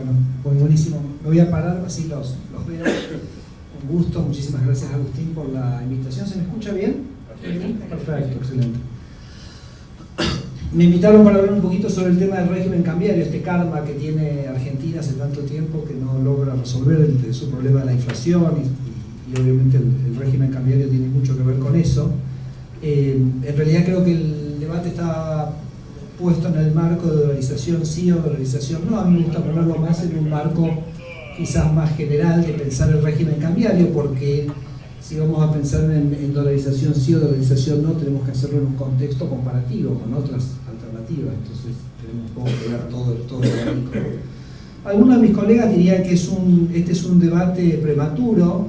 Bueno, pues buenísimo. Me voy a parar, así los veo. Con gusto. Muchísimas gracias, Agustín, por la invitación. ¿Se me escucha bien? Perfecto, excelente. Me invitaron para hablar un poquito sobre el tema del régimen cambiario, este karma que tiene Argentina hace tanto tiempo que no logra resolver su problema de la inflación y obviamente el régimen cambiario tiene mucho que ver con eso. En realidad creo que el debate está puesto en el marco de dolarización sí o dolarización no. A mí me gusta ponerlo más en un marco quizás más general de pensar el régimen cambiario, porque si vamos a pensar en dolarización sí o dolarización no, tenemos que hacerlo en un contexto comparativo con otras alternativas, entonces tenemos un poco que ver todo el abanico. Algunos de mis colegas dirían que este es un debate prematuro,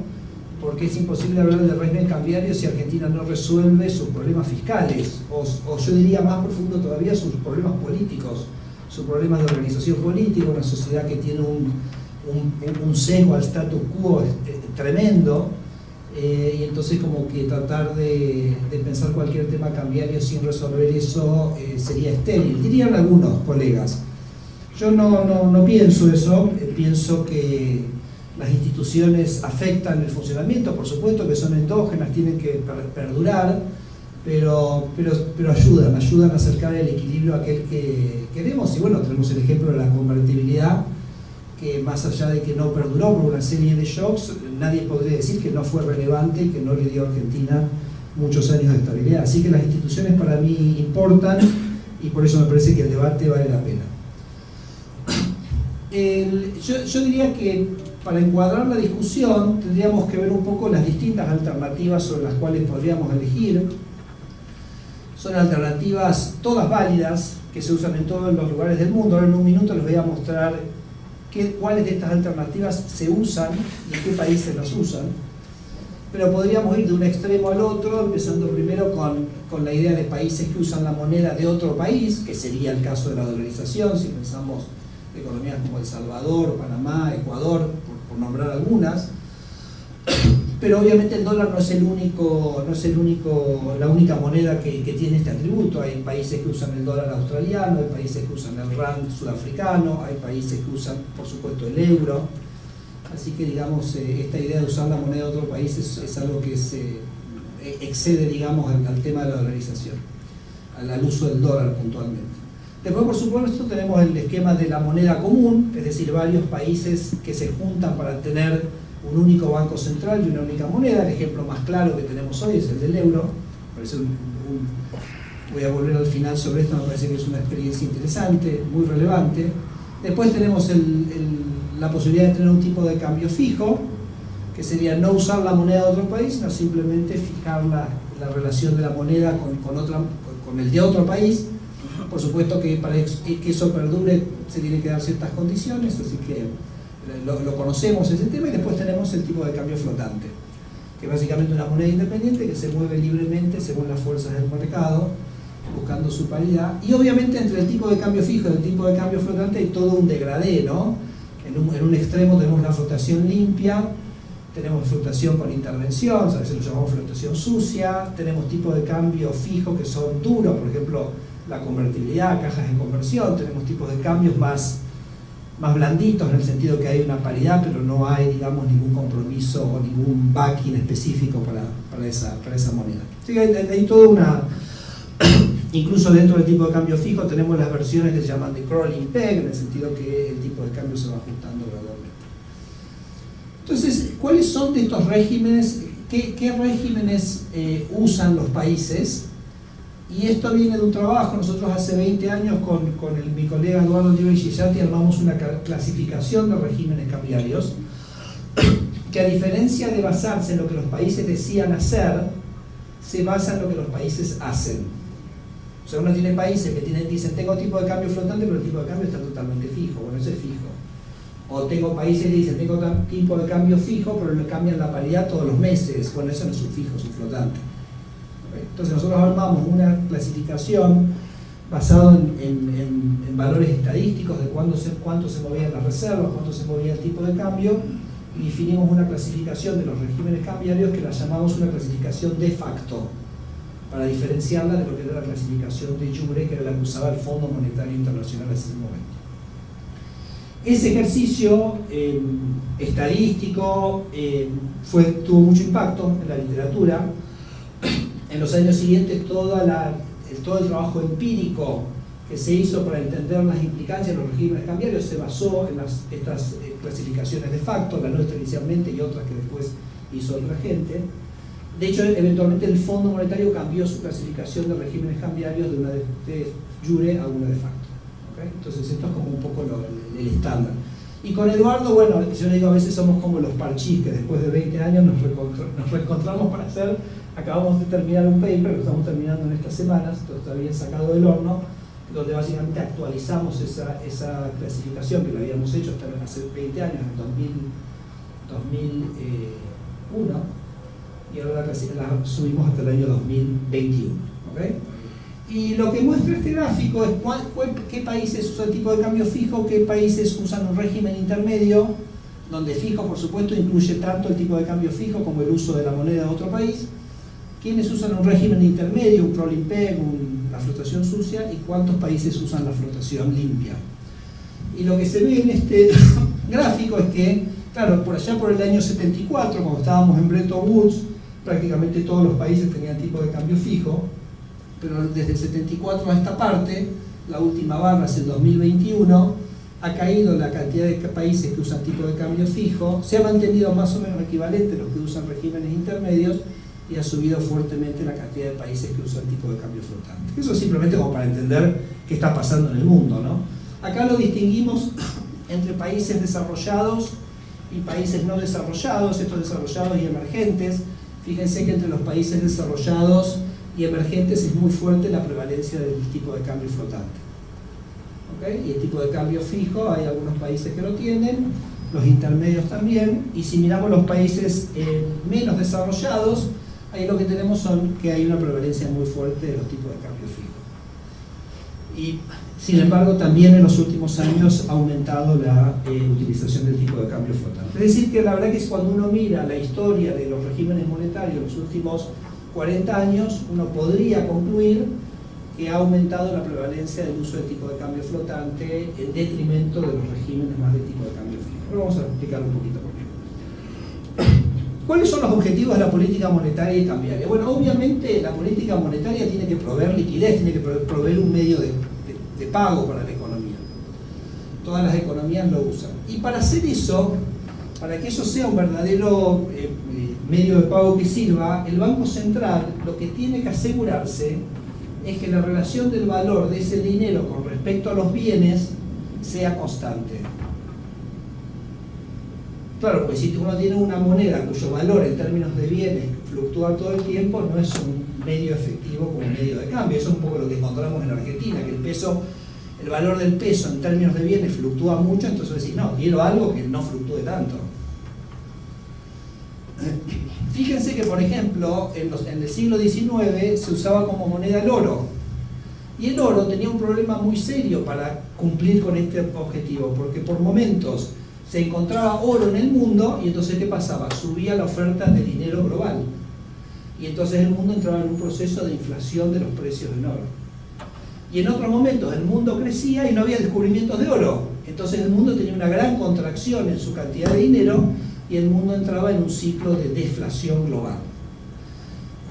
porque es imposible hablar del régimen cambiario si Argentina no resuelve sus problemas fiscales, o yo diría más profundo todavía, sus problemas políticos, sus problemas de organización política, una sociedad que tiene un sesgo al status quo tremendo, y entonces como que tratar de pensar cualquier tema cambiario sin resolver eso sería estéril, dirían algunos colegas. Yo no pienso eso, pienso que las instituciones afectan el funcionamiento, por supuesto que son endógenas, tienen que perdurar, pero ayudan a acercar el equilibrio a aquel que queremos. Y bueno, tenemos el ejemplo de la convertibilidad, que más allá de que no perduró por una serie de shocks, nadie podría decir que no fue relevante, que no le dio a Argentina muchos años de estabilidad. Así que las instituciones para mí importan y por eso me parece que el debate vale la pena. Yo diría que para encuadrar la discusión tendríamos que ver un poco las distintas alternativas sobre las cuales podríamos elegir. Son alternativas todas válidas, que se usan en todos los lugares del mundo. Ahora en un minuto les voy a mostrar cuáles de estas alternativas se usan y en qué países las usan. Pero podríamos ir de un extremo al otro, empezando primero con la idea de países que usan la moneda de otro país, que sería el caso de la dolarización, si pensamos en economías como El Salvador, Panamá, Ecuador, por nombrar algunas. Pero obviamente el dólar no es la única moneda que tiene este atributo. Hay países que usan el dólar australiano, hay países que usan el rand sudafricano, hay países que usan, por supuesto, el euro. Así que, digamos, esta idea de usar la moneda de otro país es algo que excede, digamos, al tema de la dolarización, al uso del dólar puntualmente. Después, por supuesto, tenemos el esquema de la moneda común, es decir, varios países que se juntan para tener un único banco central y una única moneda. El ejemplo más claro que tenemos hoy es el del euro. Voy a volver al final sobre esto, me parece que es una experiencia interesante, muy relevante. Después tenemos la posibilidad de tener un tipo de cambio fijo, que sería no usar la moneda de otro país, sino simplemente fijar la relación de la moneda con el de otro país. Por supuesto que para que eso perdure se tienen que dar ciertas condiciones, así que lo conocemos ese tema. Y después tenemos el tipo de cambio flotante, que es básicamente una moneda independiente que se mueve libremente según las fuerzas del mercado, buscando su paridad. Y obviamente entre el tipo de cambio fijo y el tipo de cambio flotante hay todo un degradé, ¿no? En un extremo tenemos la flotación limpia, tenemos flotación con intervención, a veces lo llamamos flotación sucia, tenemos tipos de cambio fijo que son duros, por ejemplo la convertibilidad, cajas de conversión, tenemos tipos de cambios más blanditos en el sentido que hay una paridad, pero no hay, digamos, ningún compromiso o ningún backing específico para esa moneda. Así que hay toda una... Incluso dentro del tipo de cambio fijo tenemos las versiones que se llaman de crawling peg, en el sentido que el tipo de cambio se va ajustando gradualmente. Entonces, ¿cuáles son de estos regímenes? ¿Qué regímenes usan los países? Y esto viene de un trabajo. Nosotros hace 20 años con mi colega Eduardo Oliva y Gisatti armamos una clasificación de regímenes cambiarios que, a diferencia de basarse en lo que los países decían hacer, se basa en lo que los países hacen. O sea, uno tiene países que dicen tengo tipo de cambio flotante, pero el tipo de cambio está totalmente fijo. Bueno, ese es fijo. O tengo países que dicen tengo tipo de cambio fijo, pero le cambian la paridad todos los meses. Bueno, eso no es un fijo, es un flotante. Entonces nosotros armamos una clasificación basada en valores estadísticos de cuánto se movían las reservas, cuánto se movía el tipo de cambio, y definimos una clasificación de los regímenes cambiarios que la llamamos una clasificación de facto, para diferenciarla de lo que era la clasificación de jure, que era la que usaba el Fondo Monetario Internacional en ese momento. Ese ejercicio estadístico tuvo mucho impacto en la literatura. En los años siguientes todo el trabajo empírico que se hizo para entender las implicancias de los regímenes cambiarios se basó en estas clasificaciones de facto, la nuestra inicialmente y otras que después hizo otra gente. De hecho, eventualmente el Fondo Monetario cambió su clasificación de regímenes cambiarios de una de jure a una de facto. ¿Okay? Entonces esto es como un poco el estándar. Y con Eduardo, bueno, yo le digo a veces somos como los parchís, que después de 20 años nos reencontramos para hacer, acabamos de terminar un paper, lo estamos terminando en estas semanas, está bien sacado del horno, donde básicamente actualizamos esa clasificación que la habíamos hecho hasta hace 20 años, en 2001, y ahora la subimos hasta el año 2021. ¿Okay? Y lo que muestra este gráfico es qué países usan tipo de cambio fijo, qué países usan un régimen intermedio, donde fijo, por supuesto, incluye tanto el tipo de cambio fijo como el uso de la moneda de otro país, quiénes usan un régimen intermedio, un rolling peg, la flotación sucia, y cuántos países usan la flotación limpia. Y lo que se ve en este gráfico es que, claro, por allá por el año 74, cuando estábamos en Bretton Woods, prácticamente todos los países tenían tipo de cambio fijo, pero desde el 74 a esta parte, la última barra es el 2021, ha caído la cantidad de países que usan tipo de cambio fijo, se ha mantenido más o menos equivalente los que usan regímenes intermedios, y ha subido fuertemente la cantidad de países que usan tipo de cambio flotante. Eso simplemente como para entender qué está pasando en el mundo, ¿no? Acá lo distinguimos entre países desarrollados y países no desarrollados, estos desarrollados y emergentes. Fíjense que entre los países desarrollados y emergentes es muy fuerte la prevalencia del tipo de cambio flotante. ¿Okay? Y el tipo de cambio fijo, hay algunos países que lo tienen, los intermedios también, y si miramos los países menos desarrollados, ahí lo que tenemos son que hay una prevalencia muy fuerte de los tipos de cambio fijo. Y sin embargo, también en los últimos años ha aumentado la utilización del tipo de cambio flotante. Es decir, que la verdad que es cuando uno mira la historia de los regímenes monetarios en los últimos 40 años, uno podría concluir que ha aumentado la prevalencia del uso del tipo de cambio flotante en detrimento de los regímenes más de tipo de cambio fijo. Pero vamos a explicar un poquito por qué. ¿Cuáles son los objetivos de la política monetaria y cambiaria? Bueno, obviamente la política monetaria tiene que proveer liquidez, tiene que proveer un medio de pago para la economía. Todas las economías lo usan. Y para hacer eso, para que eso sea un verdadero medio de pago que sirva, el Banco Central lo que tiene que asegurarse es que la relación del valor de ese dinero con respecto a los bienes sea constante. Claro, pues si uno tiene una moneda cuyo valor en términos de bienes fluctúa todo el tiempo, no es un medio efectivo como un medio de cambio. Eso es un poco lo que encontramos en Argentina, que el valor del peso en términos de bienes fluctúa mucho, entonces decís, no, quiero algo que no fluctúe tanto. Fíjense que, por ejemplo, en el siglo XIX se usaba como moneda el oro. Y el oro tenía un problema muy serio para cumplir con este objetivo, porque por momentos se encontraba oro en el mundo y entonces ¿qué pasaba? Subía la oferta de dinero global. Y entonces el mundo entraba en un proceso de inflación de los precios del oro. Y en otros momentos el mundo crecía y no había descubrimientos de oro. Entonces el mundo tenía una gran contracción en su cantidad de dinero y el mundo entraba en un ciclo de deflación global.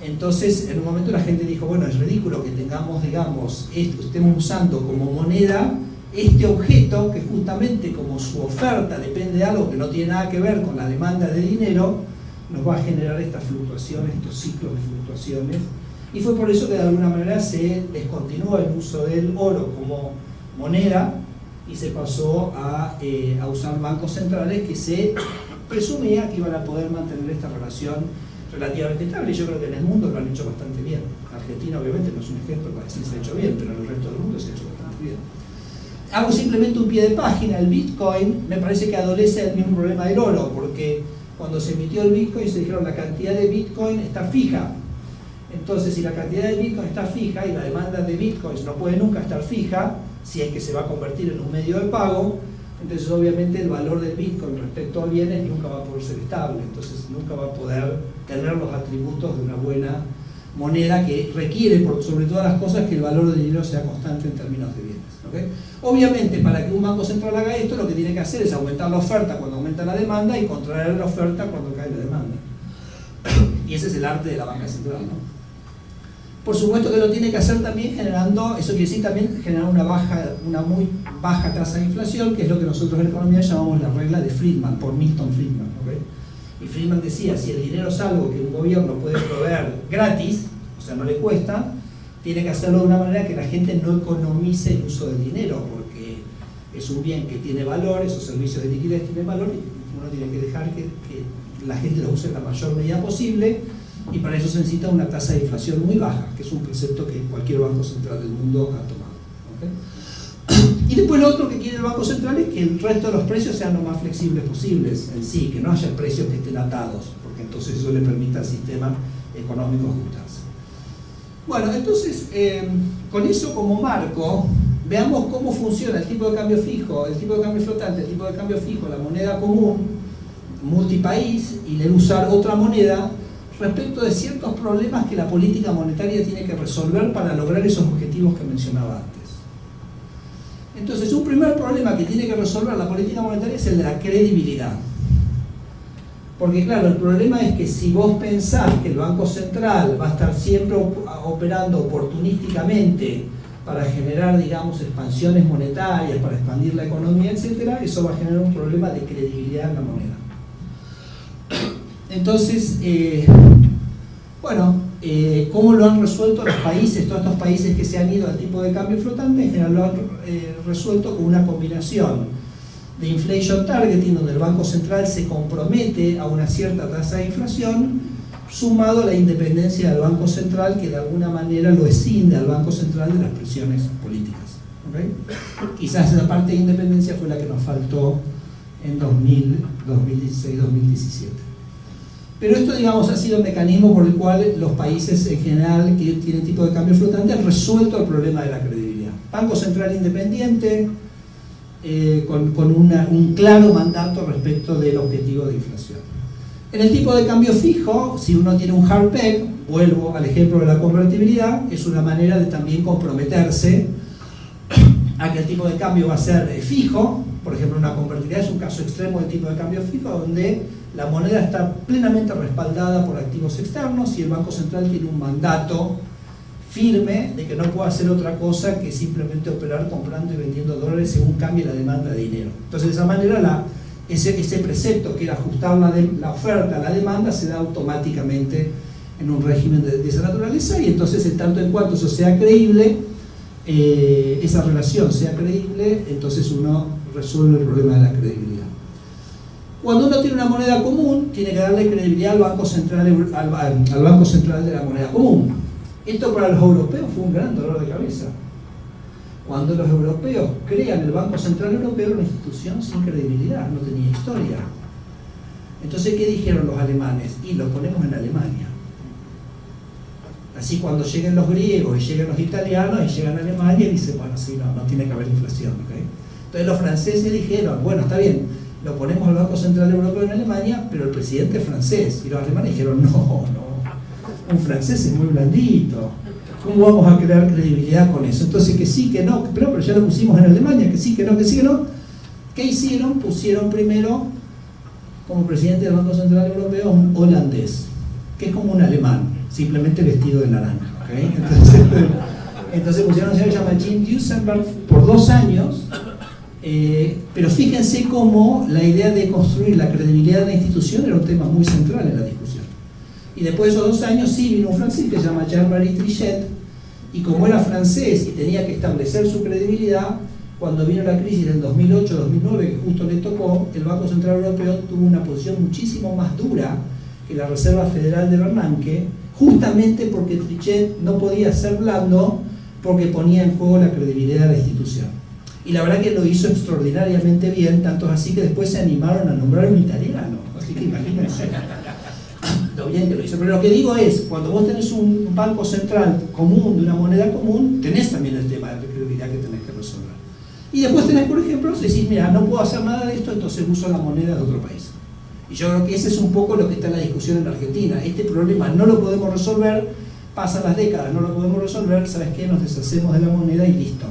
Entonces, en un momento la gente dijo, bueno, es ridículo que tengamos, digamos, estemos usando como moneda este objeto que justamente como su oferta depende de algo que no tiene nada que ver con la demanda de dinero, nos va a generar estas fluctuaciones, estos ciclos de fluctuaciones. Y fue por eso que de alguna manera se descontinuó el uso del oro como moneda y se pasó a usar bancos centrales que se presumía que iban a poder mantener esta relación relativamente estable. Y yo creo que en el mundo lo han hecho bastante bien. Argentina obviamente no es un ejemplo para decir se ha hecho bien, pero en el resto del mundo se ha hecho bastante bien. Hago simplemente un pie de página. El Bitcoin me parece que adolece del mismo problema del oro, porque cuando se emitió el Bitcoin se dijeron la cantidad de Bitcoin está fija. Entonces, si la cantidad de Bitcoin está fija y la demanda de Bitcoins no puede nunca estar fija, si es que se va a convertir en un medio de pago, entonces obviamente el valor del Bitcoin respecto a bienes nunca va a poder ser estable, entonces nunca va a poder tener los atributos de una buena moneda que requiere, sobre todas las cosas, que el valor del dinero sea constante en términos de bienes, ¿no? ¿okay? Obviamente, para que un banco central haga esto, lo que tiene que hacer es aumentar la oferta cuando aumenta la demanda y contraer la oferta cuando cae la demanda. Y ese es el arte de la banca central, ¿no? Por supuesto que lo tiene que hacer también generando, eso quiere decir también generar una muy baja tasa de inflación, que es lo que nosotros en economía llamamos la regla de Friedman, por Milton Friedman, ¿okay? Y Friedman decía, si el dinero es algo que un gobierno puede proveer gratis, o sea, no le cuesta, tiene que hacerlo de una manera que la gente no economice el uso del dinero, porque es un bien que tiene valor, esos servicios de liquidez tienen valor, y uno tiene que dejar que la gente lo use en la mayor medida posible, y para eso se necesita una tasa de inflación muy baja, que es un precepto que cualquier banco central del mundo ha tomado. ¿Okay? Y después lo otro que quiere el Banco Central es que el resto de los precios sean lo más flexibles posibles en sí, que no haya precios que estén atados, porque entonces eso le permite al sistema económico ajustarse. Bueno, entonces, con eso como marco, veamos cómo funciona el tipo de cambio fijo, el tipo de cambio flotante, el tipo de cambio fijo, la moneda común, multipaís, y el usar otra moneda, respecto de ciertos problemas que la política monetaria tiene que resolver para lograr esos objetivos que mencionaba antes. Entonces, un primer problema que tiene que resolver la política monetaria es el de la credibilidad. Porque claro, el problema es que si vos pensás que el Banco Central va a estar siempre operando oportunísticamente para generar, digamos, expansiones monetarias, para expandir la economía, etc., eso va a generar un problema de credibilidad en la moneda. Entonces, ¿cómo lo han resuelto los países? Todos estos países que se han ido al tipo de cambio flotante, en general lo han resuelto con una combinación de inflation targeting, donde el Banco Central se compromete a una cierta tasa de inflación, sumado a la independencia del Banco Central, que de alguna manera lo escinde al Banco Central de las presiones políticas. ¿Okay? Quizás esa parte de independencia fue la que nos faltó en 2016-2017. Pero esto, digamos, ha sido el mecanismo por el cual los países en general que tienen tipo de cambio flotante han resuelto el problema de la credibilidad. Banco Central independiente, con un claro mandato respecto del objetivo de inflación. En el tipo de cambio fijo, si uno tiene un hard peg, vuelvo al ejemplo de la convertibilidad, es una manera de también comprometerse a que el tipo de cambio va a ser fijo. Por ejemplo, una convertibilidad es un caso extremo del tipo de cambio fijo, donde la moneda está plenamente respaldada por activos externos y el Banco Central tiene un mandato firme de que no puede hacer otra cosa que simplemente operar comprando y vendiendo dólares según cambie la demanda de dinero. Entonces, de esa manera, ese precepto que era ajustar la oferta a la demanda se da automáticamente en un régimen de esa naturaleza, y entonces, en tanto en cuanto eso sea creíble, esa relación sea creíble, entonces uno resuelve el problema de la credibilidad. Cuando uno tiene una moneda común, tiene que darle credibilidad al Banco Central de la moneda común. Esto para los europeos fue un gran dolor de cabeza. Cuando los europeos crean el Banco Central Europeo, era una institución sin credibilidad, no tenía historia. Entonces, ¿qué dijeron los alemanes? Y lo ponemos en Alemania. Así, cuando lleguen los griegos y lleguen los italianos y llegan a Alemania, dicen, bueno, sí, no tiene que haber inflación. ¿Okay? Entonces los franceses dijeron, bueno, está bien, lo ponemos al Banco Central Europeo en Alemania, pero el presidente es francés. Y los alemanes dijeron, no, un francés es muy blandito. ¿Cómo vamos a crear credibilidad con eso? Entonces, que sí, que no, pero ya lo pusimos en Alemania, que sí, que no, que sí, que no. ¿Qué hicieron? Pusieron primero como presidente del Banco Central Europeo un holandés, que es como un alemán, simplemente vestido de naranja. ¿Okay? Entonces pusieron a un señor llamado Jim Duesenberg por 2 años. Pero fíjense cómo la idea de construir la credibilidad de la institución era un tema muy central en la discusión. Y después de esos 2 años sí vino un francés que se llama Jean-Marie Trichet, y como era francés y tenía que establecer su credibilidad, cuando vino la crisis del 2008-2009, que justo le tocó, el Banco Central Europeo tuvo una posición muchísimo más dura que la Reserva Federal de Bernanke, justamente porque Trichet no podía ser blando, porque ponía en juego la credibilidad de la institución. Y la verdad que lo hizo extraordinariamente bien, tanto así que después se animaron a nombrar un italiano. Así que imagínense lo bien que lo hizo. Pero lo que digo es, cuando vos tenés un banco central común, de una moneda común, tenés también el tema de credibilidad que tenés que resolver. Y después tenés, por ejemplo, decís, mira, no puedo hacer nada de esto, entonces uso la moneda de otro país. Y yo creo que ese es un poco lo que está en la discusión en la Argentina. Este problema no lo podemos resolver, pasan las décadas, no lo podemos resolver, ¿sabes qué? Nos deshacemos de la moneda y listo.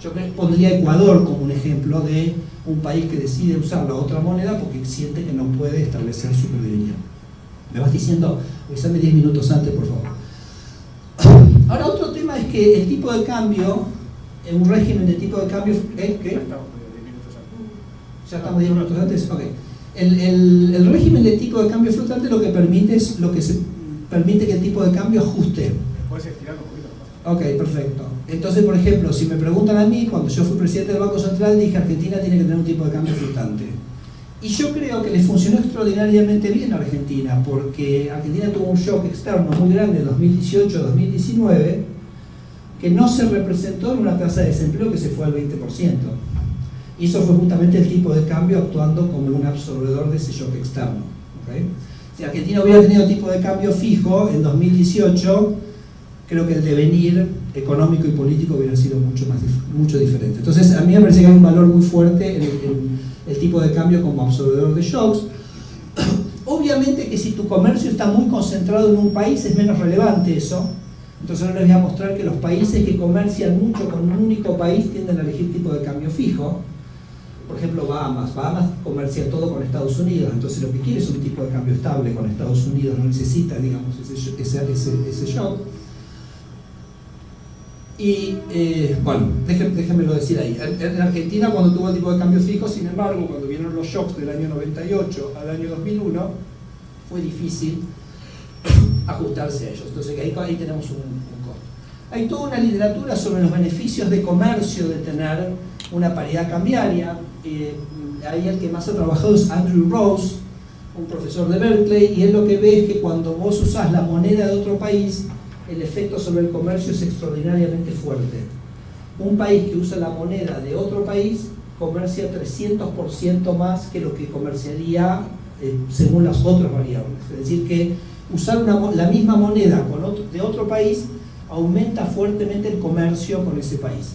Yo pondría Ecuador como un ejemplo de un país que decide usar la otra moneda porque siente que no puede establecer su credibilidad. Me vas diciendo, avísame 10 minutos antes, por favor. Ahora, otro tema es que el tipo de cambio, en un régimen de tipo de cambio, ¿qué? Ya estamos 10 minutos antes, ok. El régimen de tipo de cambio flotante lo que permite es permite que el tipo de cambio ajuste. Puedes estirar un poquito. Ok, perfecto. Entonces, por ejemplo, si me preguntan a mí, cuando yo fui presidente del Banco Central, dije Argentina tiene que tener un tipo de cambio flotante. Y yo creo que le funcionó extraordinariamente bien a Argentina, porque Argentina tuvo un shock externo muy grande en 2018-2019, que no se representó en una tasa de desempleo que se fue al 20%. Y eso fue justamente el tipo de cambio actuando como un absorbedor de ese shock externo. ¿Okay? Si Argentina hubiera tenido tipo de cambio fijo en 2018, creo que el devenir económico y político hubiera sido mucho diferente. Entonces, a mí me parece que hay un valor muy fuerte en el tipo de cambio como absorbedor de shocks. Obviamente que si tu comercio está muy concentrado en un país es menos relevante eso. Entonces ahora les voy a mostrar que los países que comercian mucho con un único país tienden a elegir tipo de cambio fijo. Por ejemplo, Bahamas comercia todo con Estados Unidos, entonces lo que quiere es un tipo de cambio estable con Estados Unidos, no necesita, digamos, ese shock. Y bueno, déjenmelo decir ahí. En Argentina, cuando tuvo el tipo de cambio fijo, sin embargo, cuando vinieron los shocks del año 98 al año 2001, fue difícil ajustarse a ellos. Entonces ahí tenemos un costo. Hay toda una literatura sobre los beneficios de comercio de tener una paridad cambiaria. Ahí el que más ha trabajado es Andrew Rose, un profesor de Berkeley, y él lo que ve es que cuando vos usás la moneda de otro país, el efecto sobre el comercio es extraordinariamente fuerte. Un país que usa la moneda de otro país comercia 300% más que lo que comerciaría según las otras variables. Es decir, que usar la misma moneda de otro país aumenta fuertemente el comercio con ese país.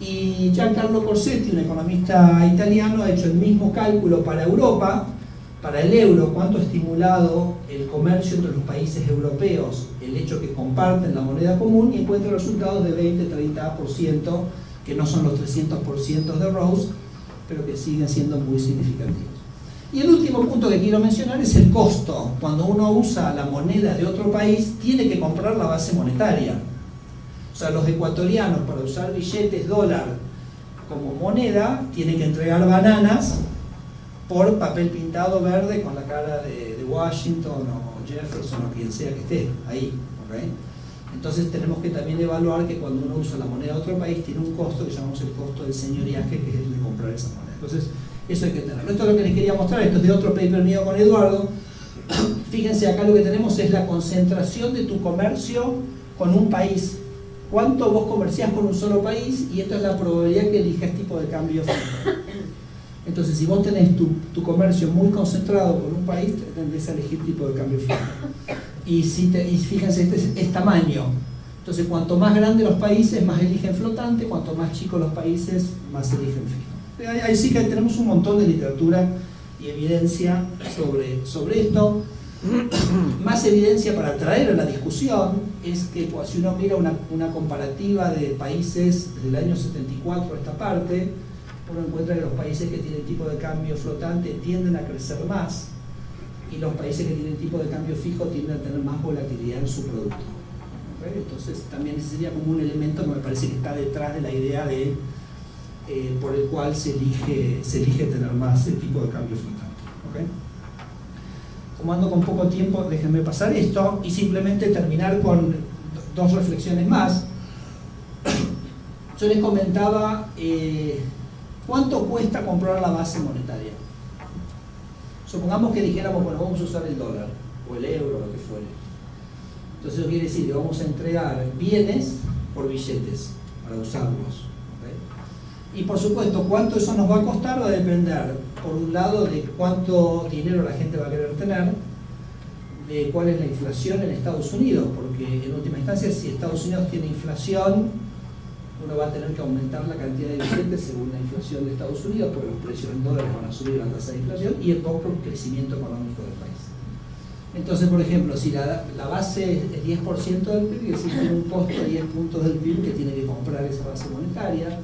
Y Giancarlo Corsetti, un economista italiano, ha hecho el mismo cálculo para Europa, para el euro, cuánto ha estimulado el comercio entre los países europeos, el hecho que comparten la moneda común, y encuentra resultados de 20-30%, que no son los 300% de Rose, pero que siguen siendo muy significativos. Y el último punto que quiero mencionar es el costo. Cuando uno usa la moneda de otro país, tiene que comprar la base monetaria. O sea, los ecuatorianos, para usar billetes dólar como moneda, tienen que entregar bananas por papel pintado verde con la cara de Washington o Jefferson o quien sea que esté ahí. ¿Okay? Entonces tenemos que también evaluar que cuando uno usa la moneda de otro país tiene un costo que llamamos el costo del señoriaje, que es el de comprar esa moneda. Entonces eso hay que tenerlo. Esto es lo que les quería mostrar, esto es de otro paper mío con Eduardo. Fíjense, acá lo que tenemos es la concentración de tu comercio con un país. ¿Cuánto vos comerciás con un solo país? Y esto es la probabilidad que elijas tipo de cambio fijo. Entonces, si vos tenés tu comercio muy concentrado con un país, tendés a elegir tipo de cambio fijo. Y fíjense, este es tamaño. Entonces, cuanto más grandes los países, más eligen flotante, cuanto más chicos los países, más eligen fijo. Ahí sí que tenemos un montón de literatura y evidencia sobre esto. Más evidencia para traer a la discusión es que si uno mira una comparativa de países desde el año 74 a esta parte, uno encuentra que los países que tienen tipo de cambio flotante tienden a crecer más y los países que tienen tipo de cambio fijo tienden a tener más volatilidad en su producto. ¿Okay? Entonces también ese sería como un elemento que me parece que está detrás de la idea de por el cual se elige tener más el tipo de cambio flotante. ¿Okay? Como ando con poco tiempo, déjenme pasar esto y simplemente terminar con dos reflexiones más. Yo les comentaba cuánto cuesta comprar la base monetaria. Supongamos que dijéramos, bueno, vamos a usar el dólar o el euro, lo que fuere. Entonces eso quiere decir que vamos a entregar bienes por billetes para usarlos. ¿Okay? Y por supuesto, cuánto eso nos va a costar va a depender, por un lado, de cuánto dinero la gente va a querer tener, de cuál es la inflación en Estados Unidos, porque en última instancia, si Estados Unidos tiene inflación, uno va a tener que aumentar la cantidad de billetes según la inflación de Estados Unidos, porque los precios en dólares van a subir la tasa de inflación, y el propio crecimiento económico del país. Entonces, por ejemplo, si la base es 10% del PIB, es decir, tiene un costo de 10 puntos del PIB que tiene que comprar esa base monetaria.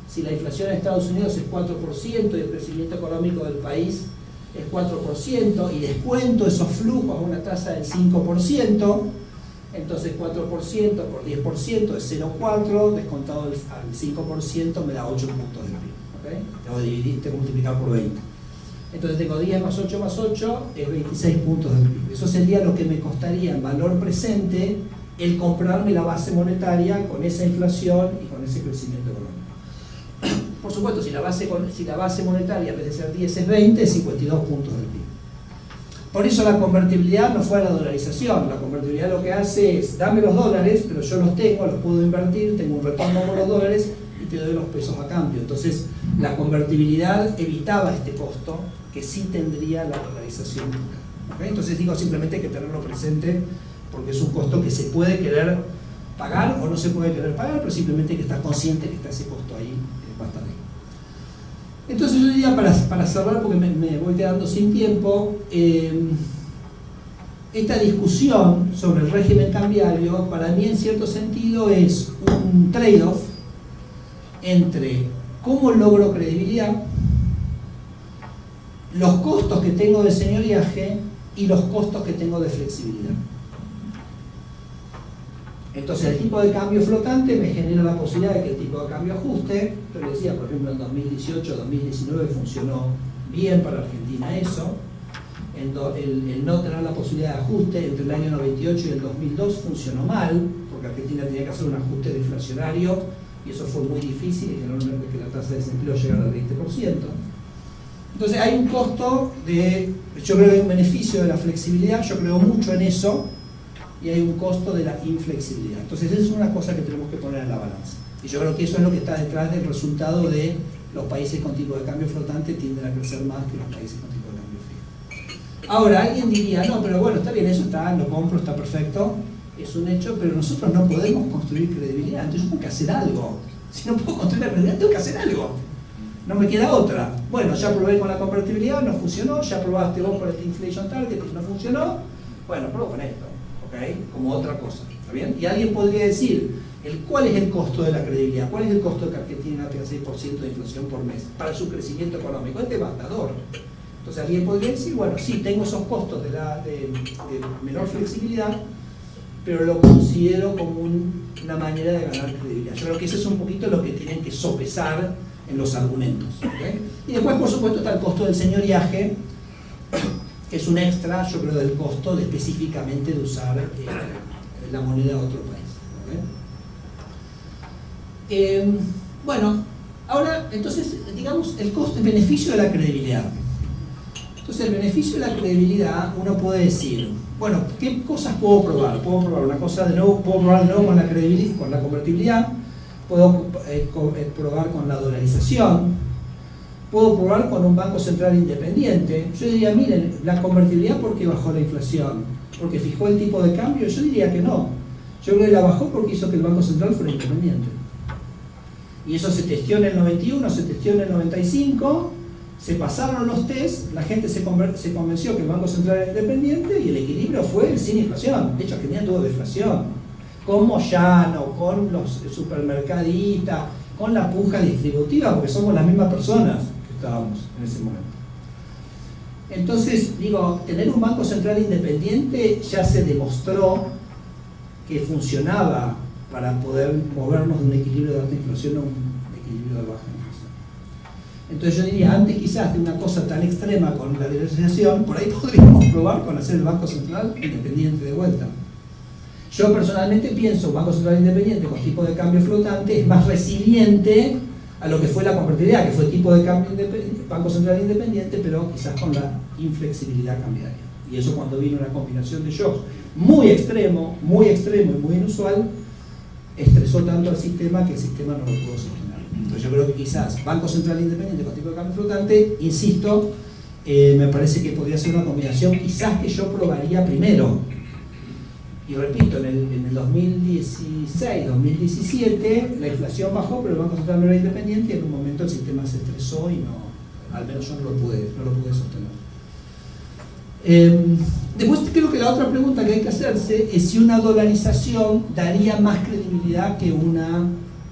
si la inflación en Estados Unidos es 4% y el crecimiento económico del país es 4%, y descuento esos flujos a una tasa del 5%, entonces 4% por 10% es 0,4, descontado al 5% me da 8 puntos del PIB. ¿Okay? Tengo que dividir, tengo que multiplicar por 20. Entonces tengo 10 más 8 más 8 es 26 puntos del PIB. Eso sería lo que me costaría en valor presente el comprarme la base monetaria con esa inflación y con ese crecimiento económico. Por supuesto, si la base monetaria en vez de ser 10 es 20, es 52 puntos del PIB. Por eso la convertibilidad no fue a la dolarización. La convertibilidad lo que hace es, dame los dólares, pero yo los tengo, los puedo invertir, tengo un retorno por los dólares y te doy los pesos a cambio. Entonces, la convertibilidad evitaba este costo que sí tendría la dolarización. ¿Okay? Entonces digo, simplemente hay que tenerlo presente porque es un costo que se puede querer pagar o no se puede querer pagar, pero simplemente hay que estar consciente que está ese costo ahí bastante. Entonces yo diría, para cerrar, porque me voy quedando sin tiempo, esta discusión sobre el régimen cambiario para mí en cierto sentido es un trade-off entre cómo logro credibilidad, los costos que tengo de señoriaje y los costos que tengo de flexibilidad. Entonces el tipo de cambio flotante me genera la posibilidad de que el tipo de cambio ajuste. Yo les decía, por ejemplo, en 2018-2019 funcionó bien para Argentina eso. El no tener la posibilidad de ajuste entre el año 98 y el 2002 funcionó mal, porque Argentina tenía que hacer un ajuste deflacionario y eso fue muy difícil y generó que la tasa de desempleo llegara al 20%. Entonces hay un costo yo creo que hay un beneficio de la flexibilidad, yo creo mucho en eso, y hay un costo de la inflexibilidad. Entonces esa es una cosa que tenemos que poner en la balanza. Y yo creo que eso es lo que está detrás del resultado de los países con tipo de cambio flotante tienden a crecer más que los países con tipo de cambio fijo. Ahora, alguien diría, no, pero bueno, está bien, eso está, lo compro, está perfecto, es un hecho, pero nosotros no podemos construir credibilidad, entonces yo tengo que hacer algo. Si no puedo construir la credibilidad, tengo que hacer algo. No me queda otra. Bueno, ya probé con la convertibilidad, no funcionó, ya probaste vos con el inflation target, no funcionó, bueno, pruebo con esto. ¿Okay? Como otra cosa, ¿está bien? Y alguien podría decir, ¿cuál es el costo de la credibilidad? ¿Cuál es el costo de que Argentina tenga 6% de inflación por mes para su crecimiento económico? Es devastador. Entonces alguien podría decir, bueno, sí, tengo esos costos de menor flexibilidad, pero lo considero como una manera de ganar credibilidad. Yo creo que eso es un poquito lo que tienen que sopesar en los argumentos. ¿Okay? Y después, por supuesto, está el costo del señoriaje, que es un extra, yo creo, del costo específicamente de usar la moneda de otro país. ¿Okay? Bueno, ahora, entonces, digamos, el beneficio de la credibilidad. Entonces, el beneficio de la credibilidad, uno puede decir, bueno, ¿qué cosas puedo probar? Puedo probar una cosa de nuevo, puedo probar de nuevo con la credibilidad, con la convertibilidad, puedo probar con la dolarización, puedo probar con un banco central independiente. Yo diría, miren, la convertibilidad, ¿por qué bajó la inflación? ¿Porque fijó el tipo de cambio? Yo diría que no. Yo creo que la bajó porque hizo que el Banco Central fuera independiente. Y eso se testeó en el 91, se testeó en el 95, se pasaron los test, la gente se convenció que el Banco Central era independiente y el equilibrio fue sin inflación. De hecho, Argentina tuvo deflación. Con Moyano, con los supermercadistas, con la puja distributiva, porque somos las mismas personas que estábamos en ese momento. Entonces, digo, tener un Banco Central independiente ya se demostró que funcionaba para poder movernos de un equilibrio de alta inflación a un equilibrio de baja inflación. Entonces yo diría, antes quizás de una cosa tan extrema con la dolarización, por ahí podríamos probar con hacer el Banco Central independiente de vuelta. Yo personalmente pienso, un Banco Central independiente con tipo de cambio flotante es más resiliente a lo que fue la convertibilidad, que fue tipo de cambio Banco Central independiente, pero quizás con la inflexibilidad cambiaria. Y eso cuando vino una combinación de shocks muy extremo y muy inusual, estresó tanto al sistema que el sistema no lo pudo sostener. Entonces yo creo que quizás Banco Central independiente con tipo de cambio flotante, insisto, me parece que podría ser una combinación quizás que yo probaría primero. Y repito, en el 2016, 2017, la inflación bajó, pero el Banco Central no era independiente y en un momento el sistema se estresó y al menos yo no lo pude sostener. Después creo que la otra pregunta que hay que hacerse es si una dolarización daría más credibilidad que una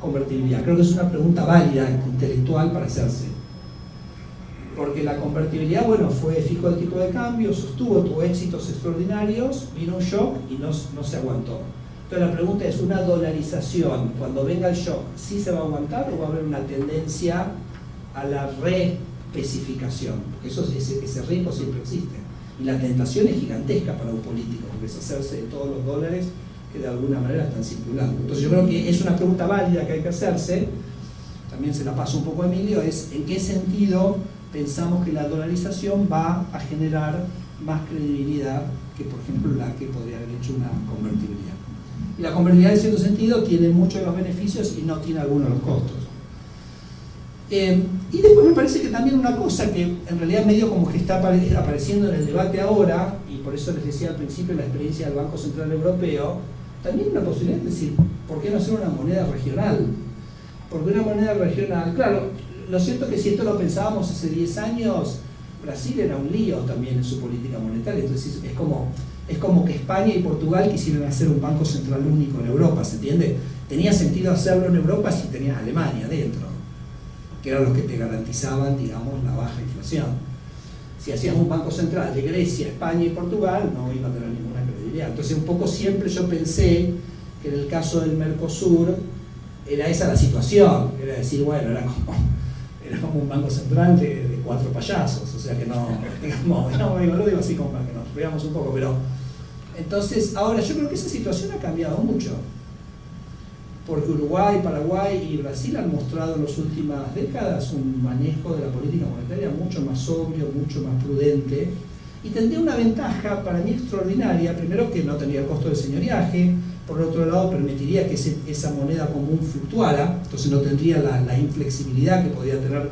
convertibilidad. Creo que es una pregunta válida, intelectual, para hacerse. Porque la convertibilidad, bueno, fue fijo el tipo de cambio, tuvo éxitos extraordinarios, vino un shock y no se aguantó. Entonces la pregunta es, ¿una dolarización, cuando venga el shock, sí se va a aguantar o va a haber una tendencia a la reespecificación? Porque ese riesgo siempre existe. Y la tentación es gigantesca para un político, porque es hacerse de todos los dólares que de alguna manera están circulando. Entonces yo creo que es una pregunta válida que hay que hacerse, también se la paso un poco a Emilio, es en qué sentido pensamos que la dolarización va a generar más credibilidad que, por ejemplo, la que podría haber hecho una convertibilidad. Y la convertibilidad, en cierto sentido, tiene muchos de los beneficios y no tiene algunos de los costos. Y después me parece que también una cosa que en realidad medio como que está apareciendo en el debate ahora, y por eso les decía al principio la experiencia del Banco Central Europeo, también una posibilidad de decir, ¿por qué no hacer una moneda regional? Porque una moneda regional, claro, lo cierto es que si esto lo pensábamos hace 10 años, Brasil era un lío también en su política monetaria, entonces es como que España y Portugal quisieran hacer un banco central único en Europa, ¿se entiende? Tenía sentido hacerlo en Europa si tenías Alemania dentro, que eran los que te garantizaban, digamos, la baja inflación. Si hacías un banco central de Grecia, España y Portugal, no iba a tener ninguna credibilidad. Entonces un poco siempre yo pensé que en el caso del Mercosur era esa la situación, era decir, bueno, era como un banco central de 4 payasos, o sea que no, digamos, no, lo digo así como para que nos veamos un poco, pero entonces ahora yo creo que esa situación ha cambiado mucho, porque Uruguay, Paraguay y Brasil han mostrado en las últimas décadas un manejo de la política monetaria mucho más sobrio, mucho más prudente, y tendría una ventaja para mí extraordinaria, primero que no tendría el costo del señoriaje, por otro lado permitiría que esa moneda común fluctuara, entonces no tendría la inflexibilidad que podría tener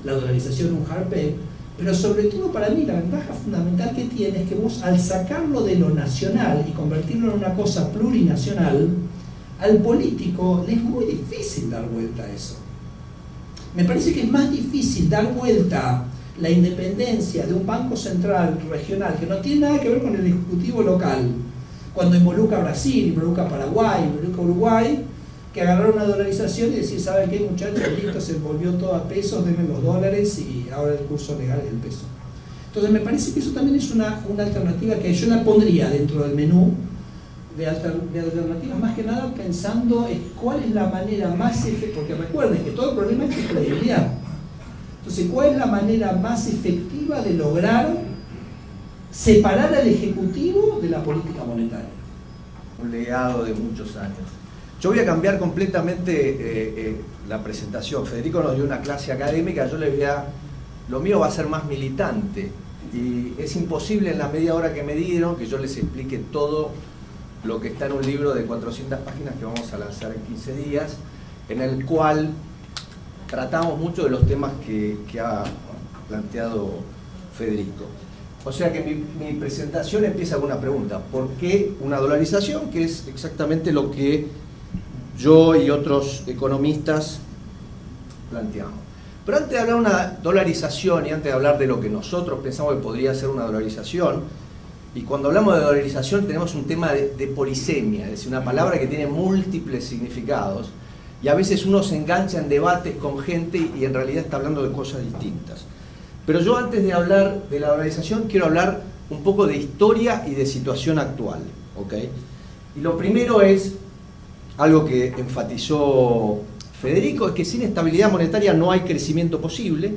la dolarización en un hard peg, pero sobre todo para mí la ventaja fundamental que tiene es que vos al sacarlo de lo nacional y convertirlo en una cosa plurinacional, al político le es muy difícil dar vuelta a eso. Me parece que es más difícil dar vuelta la independencia de un banco central regional que no tiene nada que ver con el ejecutivo local, cuando involucra a Brasil, involucra a Paraguay, involucra a Uruguay, que agarrar una dolarización y decir, ¿saben qué, muchachos? Listo, se volvió todo a pesos, denme los dólares y ahora el curso legal es el peso. Entonces me parece que eso también es una alternativa que yo la pondría dentro del menú de alternativas, más que nada pensando en cuál es la manera más efectiva, porque recuerden que todo el problema es la credibilidad. Entonces, ¿cuál es la manera más efectiva de lograr separar al Ejecutivo de la política monetaria? Un legado de muchos años. Yo voy a cambiar completamente la presentación. Federico nos dio una clase académica, yo le voy a... Lo mío va a ser más militante. Y es imposible en la media hora que me dieron que yo les explique todo lo que está en un libro de 400 páginas que vamos a lanzar en 15 días, en el cual tratamos mucho de los temas que ha planteado Federico. O sea que mi presentación empieza con una pregunta: ¿por qué una dolarización? Que es exactamente lo que yo y otros economistas planteamos. Pero antes de hablar de una dolarización y antes de hablar de lo que nosotros pensamos que podría ser una dolarización, y cuando hablamos de dolarización tenemos un tema de polisemia, es decir, una palabra que tiene múltiples significados, y a veces uno se engancha en debates con gente y en realidad está hablando de cosas distintas. Pero yo antes de hablar de la dolarización quiero hablar un poco de historia y de situación actual, ¿ok? Y lo primero es algo que enfatizó Federico, es que sin estabilidad monetaria no hay crecimiento posible.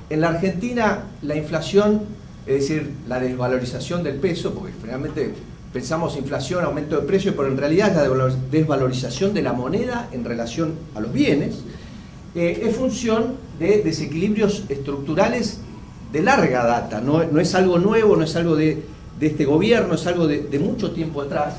En la Argentina la inflación, es decir, la desvalorización del peso, porque finalmente pensamos inflación, aumento de precios, pero en realidad es la desvalorización de la moneda en relación a los bienes, es función de desequilibrios estructurales de larga data, no es algo nuevo, no es algo de este gobierno, es algo de mucho tiempo atrás.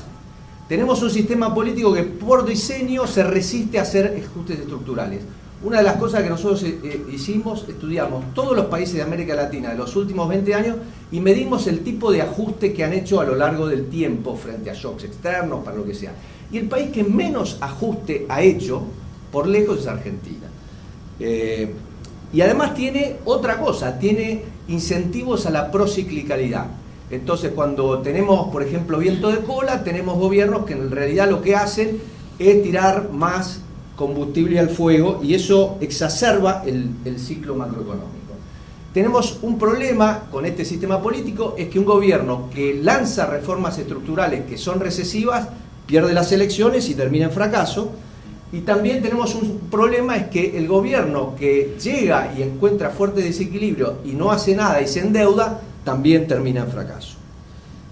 Tenemos un sistema político que por diseño se resiste a hacer ajustes estructurales. Una de las cosas que nosotros hicimos, estudiamos todos los países de América Latina de los últimos 20 años y medimos el tipo de ajuste que han hecho a lo largo del tiempo frente a shocks externos, para lo que sea. Y el país que menos ajuste ha hecho, por lejos, es Argentina. Y además tiene otra cosa, tiene incentivos a la prociclicalidad. Entonces, cuando tenemos, por ejemplo, viento de cola, tenemos gobiernos que en realidad lo que hacen es tirar más combustible al fuego y eso exacerba el ciclo macroeconómico. Tenemos un problema con este sistema político, es que un gobierno que lanza reformas estructurales que son recesivas pierde las elecciones y termina en fracaso. Y también tenemos un problema, es que el gobierno que llega y encuentra fuerte desequilibrio y no hace nada y se endeuda, también termina en fracaso.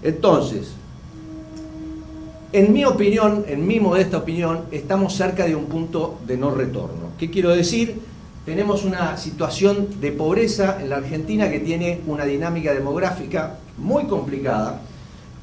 Entonces, en mi opinión, en mi modesta opinión, estamos cerca de un punto de no retorno. ¿Qué quiero decir? Tenemos una situación de pobreza en la Argentina que tiene una dinámica demográfica muy complicada.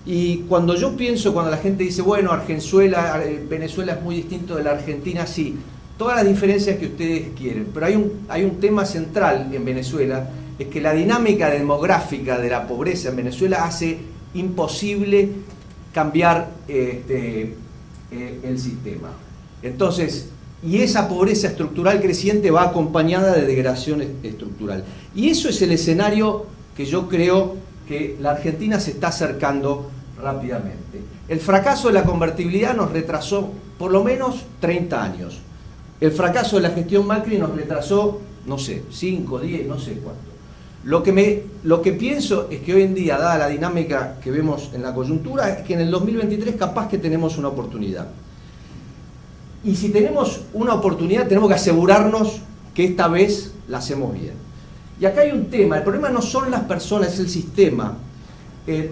Y cuando yo pienso, cuando la gente dice, bueno, Venezuela es muy distinto de la Argentina, sí, todas las diferencias que ustedes quieren, pero hay un tema central en Venezuela, es que la dinámica demográfica de la pobreza en Venezuela hace imposible cambiar el sistema. Entonces, y esa pobreza estructural creciente va acompañada de degradación estructural. Y eso es el escenario que yo creo que la Argentina se está acercando rápidamente. El fracaso de la convertibilidad nos retrasó por lo menos 30 años. El fracaso de la gestión Macri nos retrasó, no sé, 5, 10, no sé cuánto. Lo que pienso es que hoy en día, dada la dinámica que vemos en la coyuntura, es que en el 2023 capaz que tenemos una oportunidad. Y si tenemos una oportunidad, tenemos que asegurarnos que esta vez la hacemos bien. Y acá hay un tema, el problema no son las personas, es el sistema.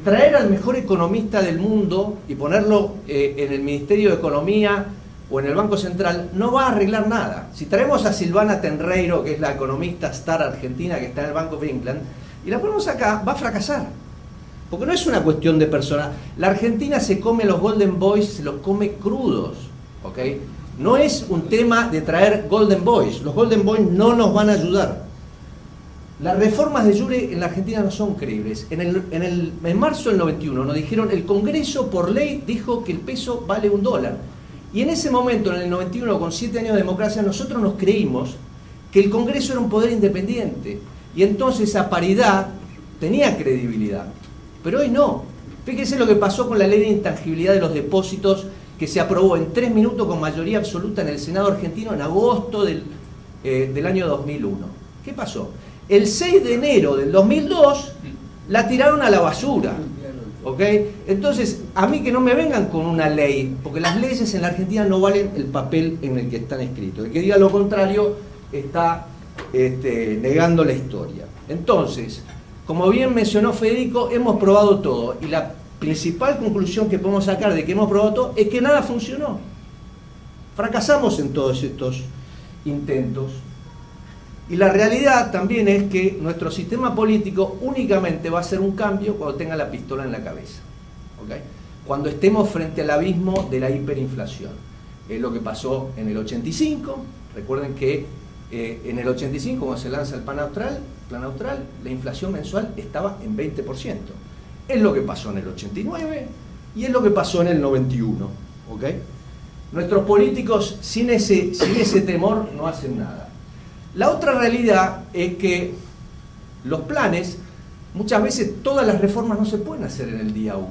Traer al mejor economista del mundo y ponerlo en el Ministerio de Economía o en el Banco Central no va a arreglar nada. Si traemos a Silvana Tenreiro, que es la economista star argentina que está en el Banco of England, y la ponemos acá, va a fracasar. Porque no es una cuestión de persona. La Argentina se come los Golden Boys, se los come crudos, ¿ok? No es un tema de traer Golden Boys. Los Golden Boys no nos van a ayudar. Las reformas de jure en la Argentina no son creíbles. En marzo del 91 nos dijeron, el Congreso por ley dijo que el peso vale $1. Y en ese momento, en el 91, con 7 años de democracia, nosotros nos creímos que el Congreso era un poder independiente. Y entonces esa paridad tenía credibilidad. Pero hoy no. Fíjense lo que pasó con la ley de intangibilidad de los depósitos, que se aprobó en 3 minutos con mayoría absoluta en el Senado argentino en agosto del año 2001. ¿Qué pasó? El 6 de enero del 2002 la tiraron a la basura. ¿Ok? Entonces, a mí que no me vengan con una ley, porque las leyes en la Argentina no valen el papel en el que están escritos. El que diga lo contrario está negando la historia. Entonces, como bien mencionó Federico, hemos probado todo. Y la principal conclusión que podemos sacar de que hemos probado todo es que nada funcionó. Fracasamos en todos estos intentos. Y la realidad también es que nuestro sistema político únicamente va a hacer un cambio cuando tenga la pistola en la cabeza. ¿Okay? Cuando estemos frente al abismo de la hiperinflación. Es lo que pasó en el 85. Recuerden que en el 85, cuando se lanza el Plan Austral, la inflación mensual estaba en 20%. Es lo que pasó en el 89 y es lo que pasó en el 91. ¿Okay? Nuestros políticos sin ese temor no hacen nada. La otra realidad es que los planes, muchas veces todas las reformas no se pueden hacer en el día 1.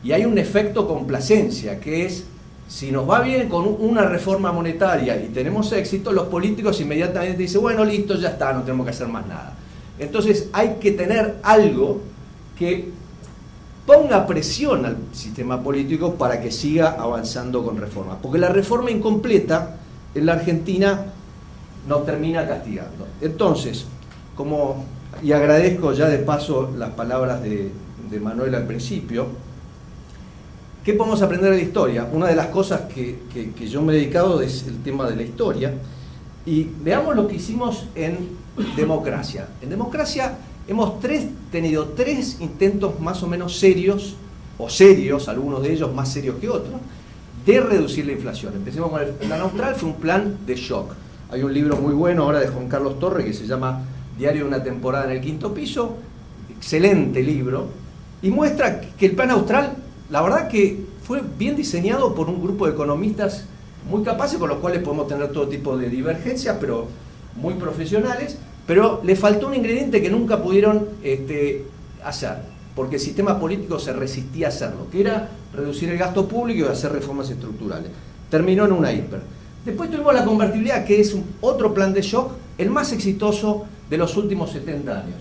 Y hay un efecto complacencia, que es, si nos va bien con una reforma monetaria y tenemos éxito, los políticos inmediatamente dicen, bueno, listo, ya está, no tenemos que hacer más nada. Entonces hay que tener algo que ponga presión al sistema político para que siga avanzando con reformas. Porque la reforma incompleta en la Argentina nos termina castigando. Entonces, y agradezco ya de paso las palabras de Manuel al principio, ¿qué podemos aprender de la historia? Una de las cosas que yo me he dedicado es el tema de la historia, y veamos lo que hicimos en democracia. En democracia hemos tenido 3 intentos más o menos serios, algunos de ellos más serios que otros, de reducir la inflación. Empecemos con el Plan Austral, fue un plan de shock. Hay un libro muy bueno ahora de Juan Carlos Torre que se llama Diario de una temporada en el quinto piso, excelente libro, y muestra que el Plan Austral, la verdad que fue bien diseñado por un grupo de economistas muy capaces, con los cuales podemos tener todo tipo de divergencias, pero muy profesionales, pero le faltó un ingrediente que nunca pudieron hacer, porque el sistema político se resistía a hacerlo, que era reducir el gasto público y hacer reformas estructurales. Terminó en una hiper. Después tuvimos la convertibilidad, que es otro plan de shock, el más exitoso de los últimos 70 años.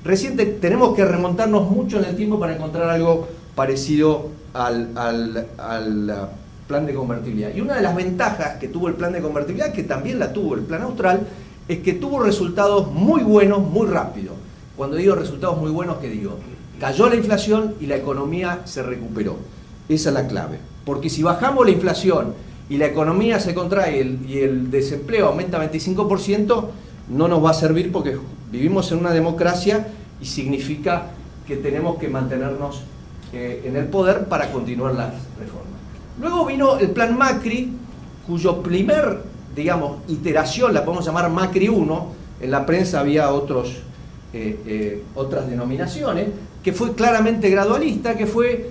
Reciente, tenemos que remontarnos mucho en el tiempo para encontrar algo parecido al plan de convertibilidad. Y una de las ventajas que tuvo el plan de convertibilidad, que también la tuvo el plan austral, es que tuvo resultados muy buenos, muy rápido. Cuando digo resultados muy buenos, ¿qué digo? Cayó la inflación y la economía se recuperó. Esa es la clave. Porque si bajamos la inflación y la economía se contrae y el desempleo aumenta 25%, no nos va a servir porque vivimos en una democracia y significa que tenemos que mantenernos en el poder para continuar las reformas. Luego vino el plan Macri, cuyo primer, digamos, iteración, la podemos llamar Macri 1, en la prensa había otras denominaciones, que fue claramente gradualista, que fue,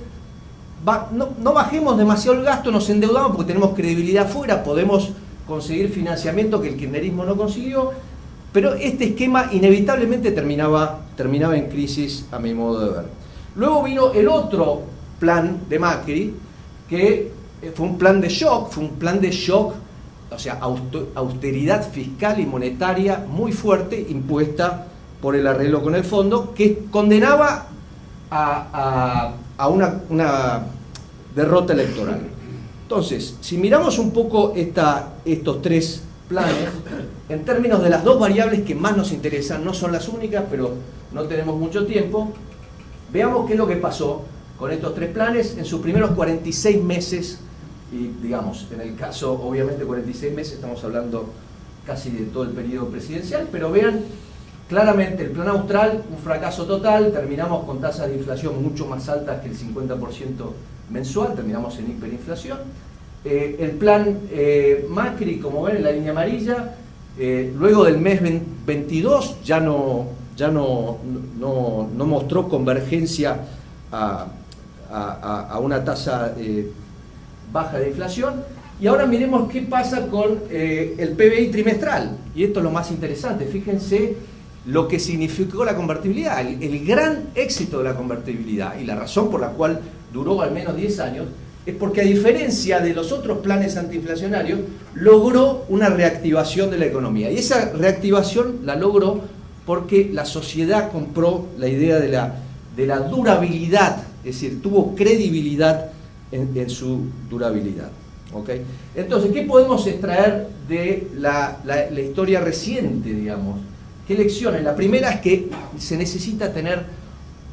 no bajemos demasiado el gasto, nos endeudamos porque tenemos credibilidad afuera, podemos conseguir financiamiento que el kirchnerismo no consiguió, pero este esquema inevitablemente terminaba en crisis a mi modo de ver. Luego vino el otro plan de Macri, que fue un plan de shock, o sea, austeridad fiscal y monetaria muy fuerte, impuesta por el arreglo con el fondo, que condenaba a una derrota electoral. Entonces, si miramos un poco estos tres planes, en términos de las dos variables que más nos interesan, no son las únicas, pero no tenemos mucho tiempo, veamos qué es lo que pasó con estos tres planes en sus primeros 46 meses, y digamos, en el caso, obviamente 46 meses, estamos hablando casi de todo el periodo presidencial, pero vean claramente el plan austral, un fracaso total, terminamos con tasas de inflación mucho más altas que el 50% mensual, terminamos en hiperinflación. El plan Macri, como ven en la línea amarilla, luego del mes 22 ya no mostró convergencia a una tasa baja de inflación. Y ahora miremos qué pasa con el PBI trimestral. Y esto es lo más interesante, fíjense lo que significó la convertibilidad, el gran éxito de la convertibilidad, y la razón por la cual duró al menos 10 años, es porque a diferencia de los otros planes antiinflacionarios, logró una reactivación de la economía. Y esa reactivación la logró porque la sociedad compró la idea de la durabilidad, es decir, tuvo credibilidad en su durabilidad. ¿Okay? Entonces, ¿qué podemos extraer de la historia reciente, digamos? ¿Qué lecciones? La primera es que se necesita tener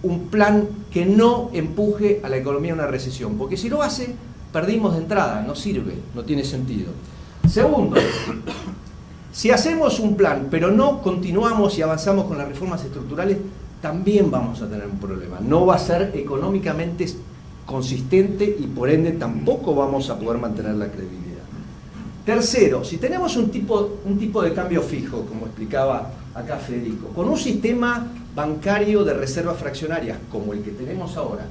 un plan que no empuje a la economía a una recesión, porque si lo hace, perdimos de entrada, no sirve, no tiene sentido. Segundo, si hacemos un plan, pero no continuamos y avanzamos con las reformas estructurales, también vamos a tener un problema. No va a ser económicamente consistente y por ende tampoco vamos a poder mantener la credibilidad. Tercero, si tenemos un tipo de cambio fijo, como explicaba acá Federico, con un sistema bancario de reservas fraccionarias como el que tenemos ahora,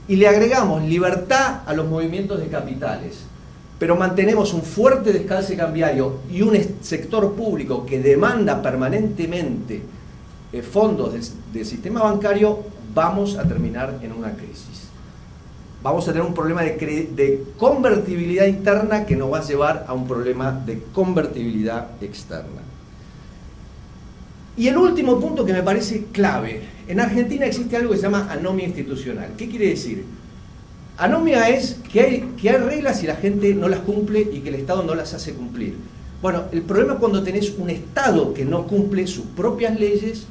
y le agregamos libertad a los movimientos de capitales, pero mantenemos un fuerte descalce cambiario y un sector público que demanda permanentemente fondos del sistema bancario, vamos a terminar en una crisis. Vamos a tener un problema de convertibilidad interna que nos va a llevar a un problema de convertibilidad externa. Y el último punto que me parece clave, en Argentina existe algo que se llama anomia institucional. ¿Qué quiere decir? Anomia es que hay reglas y la gente no las cumple y que el Estado no las hace cumplir. Bueno, el problema es cuando tenés un Estado que no cumple sus propias leyes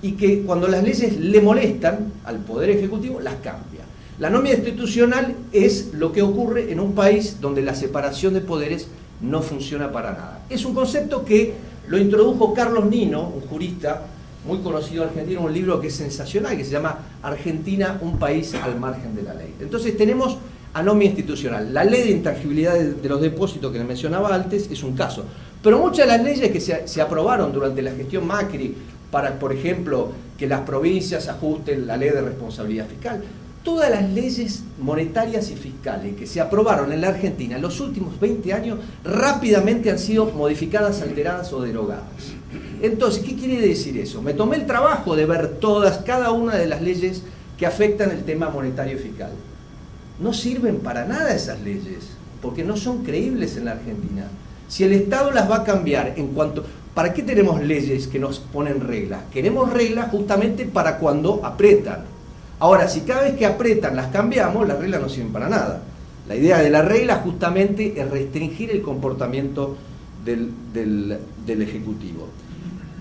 y que cuando las leyes le molestan al Poder Ejecutivo, las cambia. La anomia institucional es lo que ocurre en un país donde la separación de poderes no funciona para nada. Es un concepto que lo introdujo Carlos Nino, un jurista muy conocido argentino, en un libro que es sensacional, que se llama Argentina, un país al margen de la ley. Entonces tenemos anomia institucional. La ley de intangibilidad de los depósitos que les mencionaba antes es un caso. Pero muchas de las leyes que se aprobaron durante la gestión Macri, para, por ejemplo, que las provincias ajusten la ley de responsabilidad fiscal, todas las leyes monetarias y fiscales que se aprobaron en la Argentina en los últimos 20 años rápidamente han sido modificadas, alteradas o derogadas. Entonces, ¿qué quiere decir eso? Me tomé el trabajo de ver cada una de las leyes que afectan el tema monetario y fiscal. No sirven para nada esas leyes, porque no son creíbles en la Argentina. Si el Estado las va a cambiar en cuanto... ¿Para qué tenemos leyes que nos ponen reglas? Queremos reglas justamente para cuando apretan. Ahora, si cada vez que apretan las cambiamos, las reglas no sirven para nada. La idea de la regla justamente es restringir el comportamiento del Ejecutivo.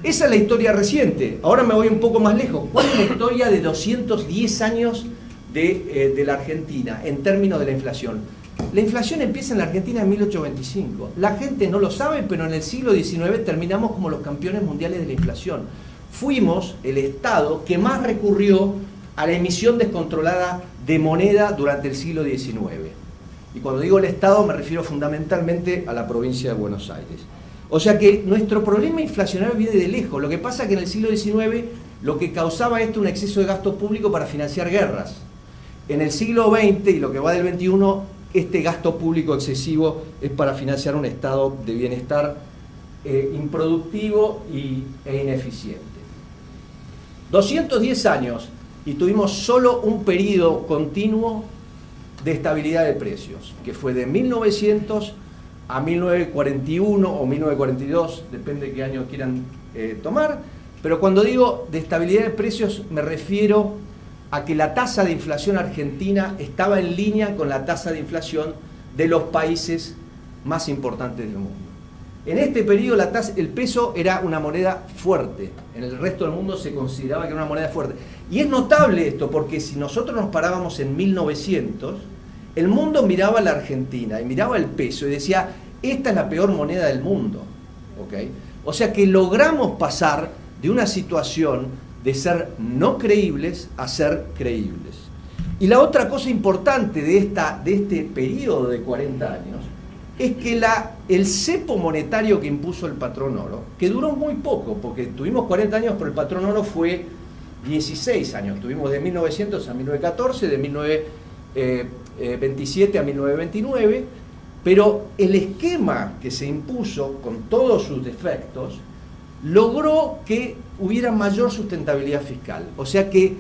Esa es la historia reciente. Ahora me voy un poco más lejos. ¿Cuál es la historia de 210 años de la Argentina en términos de la inflación? La inflación empieza en la Argentina en 1825. La gente no lo sabe, pero en el siglo XIX terminamos como los campeones mundiales de la inflación. Fuimos el Estado que más recurrió a la emisión descontrolada de moneda durante el siglo XIX. Y cuando digo el Estado me refiero fundamentalmente a la provincia de Buenos Aires. O sea que nuestro problema inflacionario viene de lejos. Lo que pasa es que en el siglo XIX lo que causaba esto un exceso de gasto público para financiar guerras. En el siglo XX y lo que va del XXI, este gasto público excesivo es para financiar un estado de bienestar improductivo e ineficiente. 210 años y tuvimos solo un periodo continuo de estabilidad de precios, que fue de 1900 a 1941 o 1942, depende de qué año quieran tomar, pero cuando digo de estabilidad de precios me refiero a que la tasa de inflación argentina estaba en línea con la tasa de inflación de los países más importantes del mundo. En este periodo el peso era una moneda fuerte, en el resto del mundo se consideraba que era una moneda fuerte. Y es notable esto porque si nosotros nos parábamos en 1900, el mundo miraba a la Argentina y miraba el peso y decía, esta es la peor moneda del mundo. ¿Okay? O sea que logramos pasar de una situación de ser no creíbles a ser creíbles. Y la otra cosa importante de este periodo de 40 años es que el cepo monetario que impuso el patrón oro, que duró muy poco, porque tuvimos 40 años, pero el patrón oro fue 16 años, tuvimos de 1900 a 1914, de 1927 a 1929, pero el esquema que se impuso con todos sus defectos logró que hubiera mayor sustentabilidad fiscal. O sea que,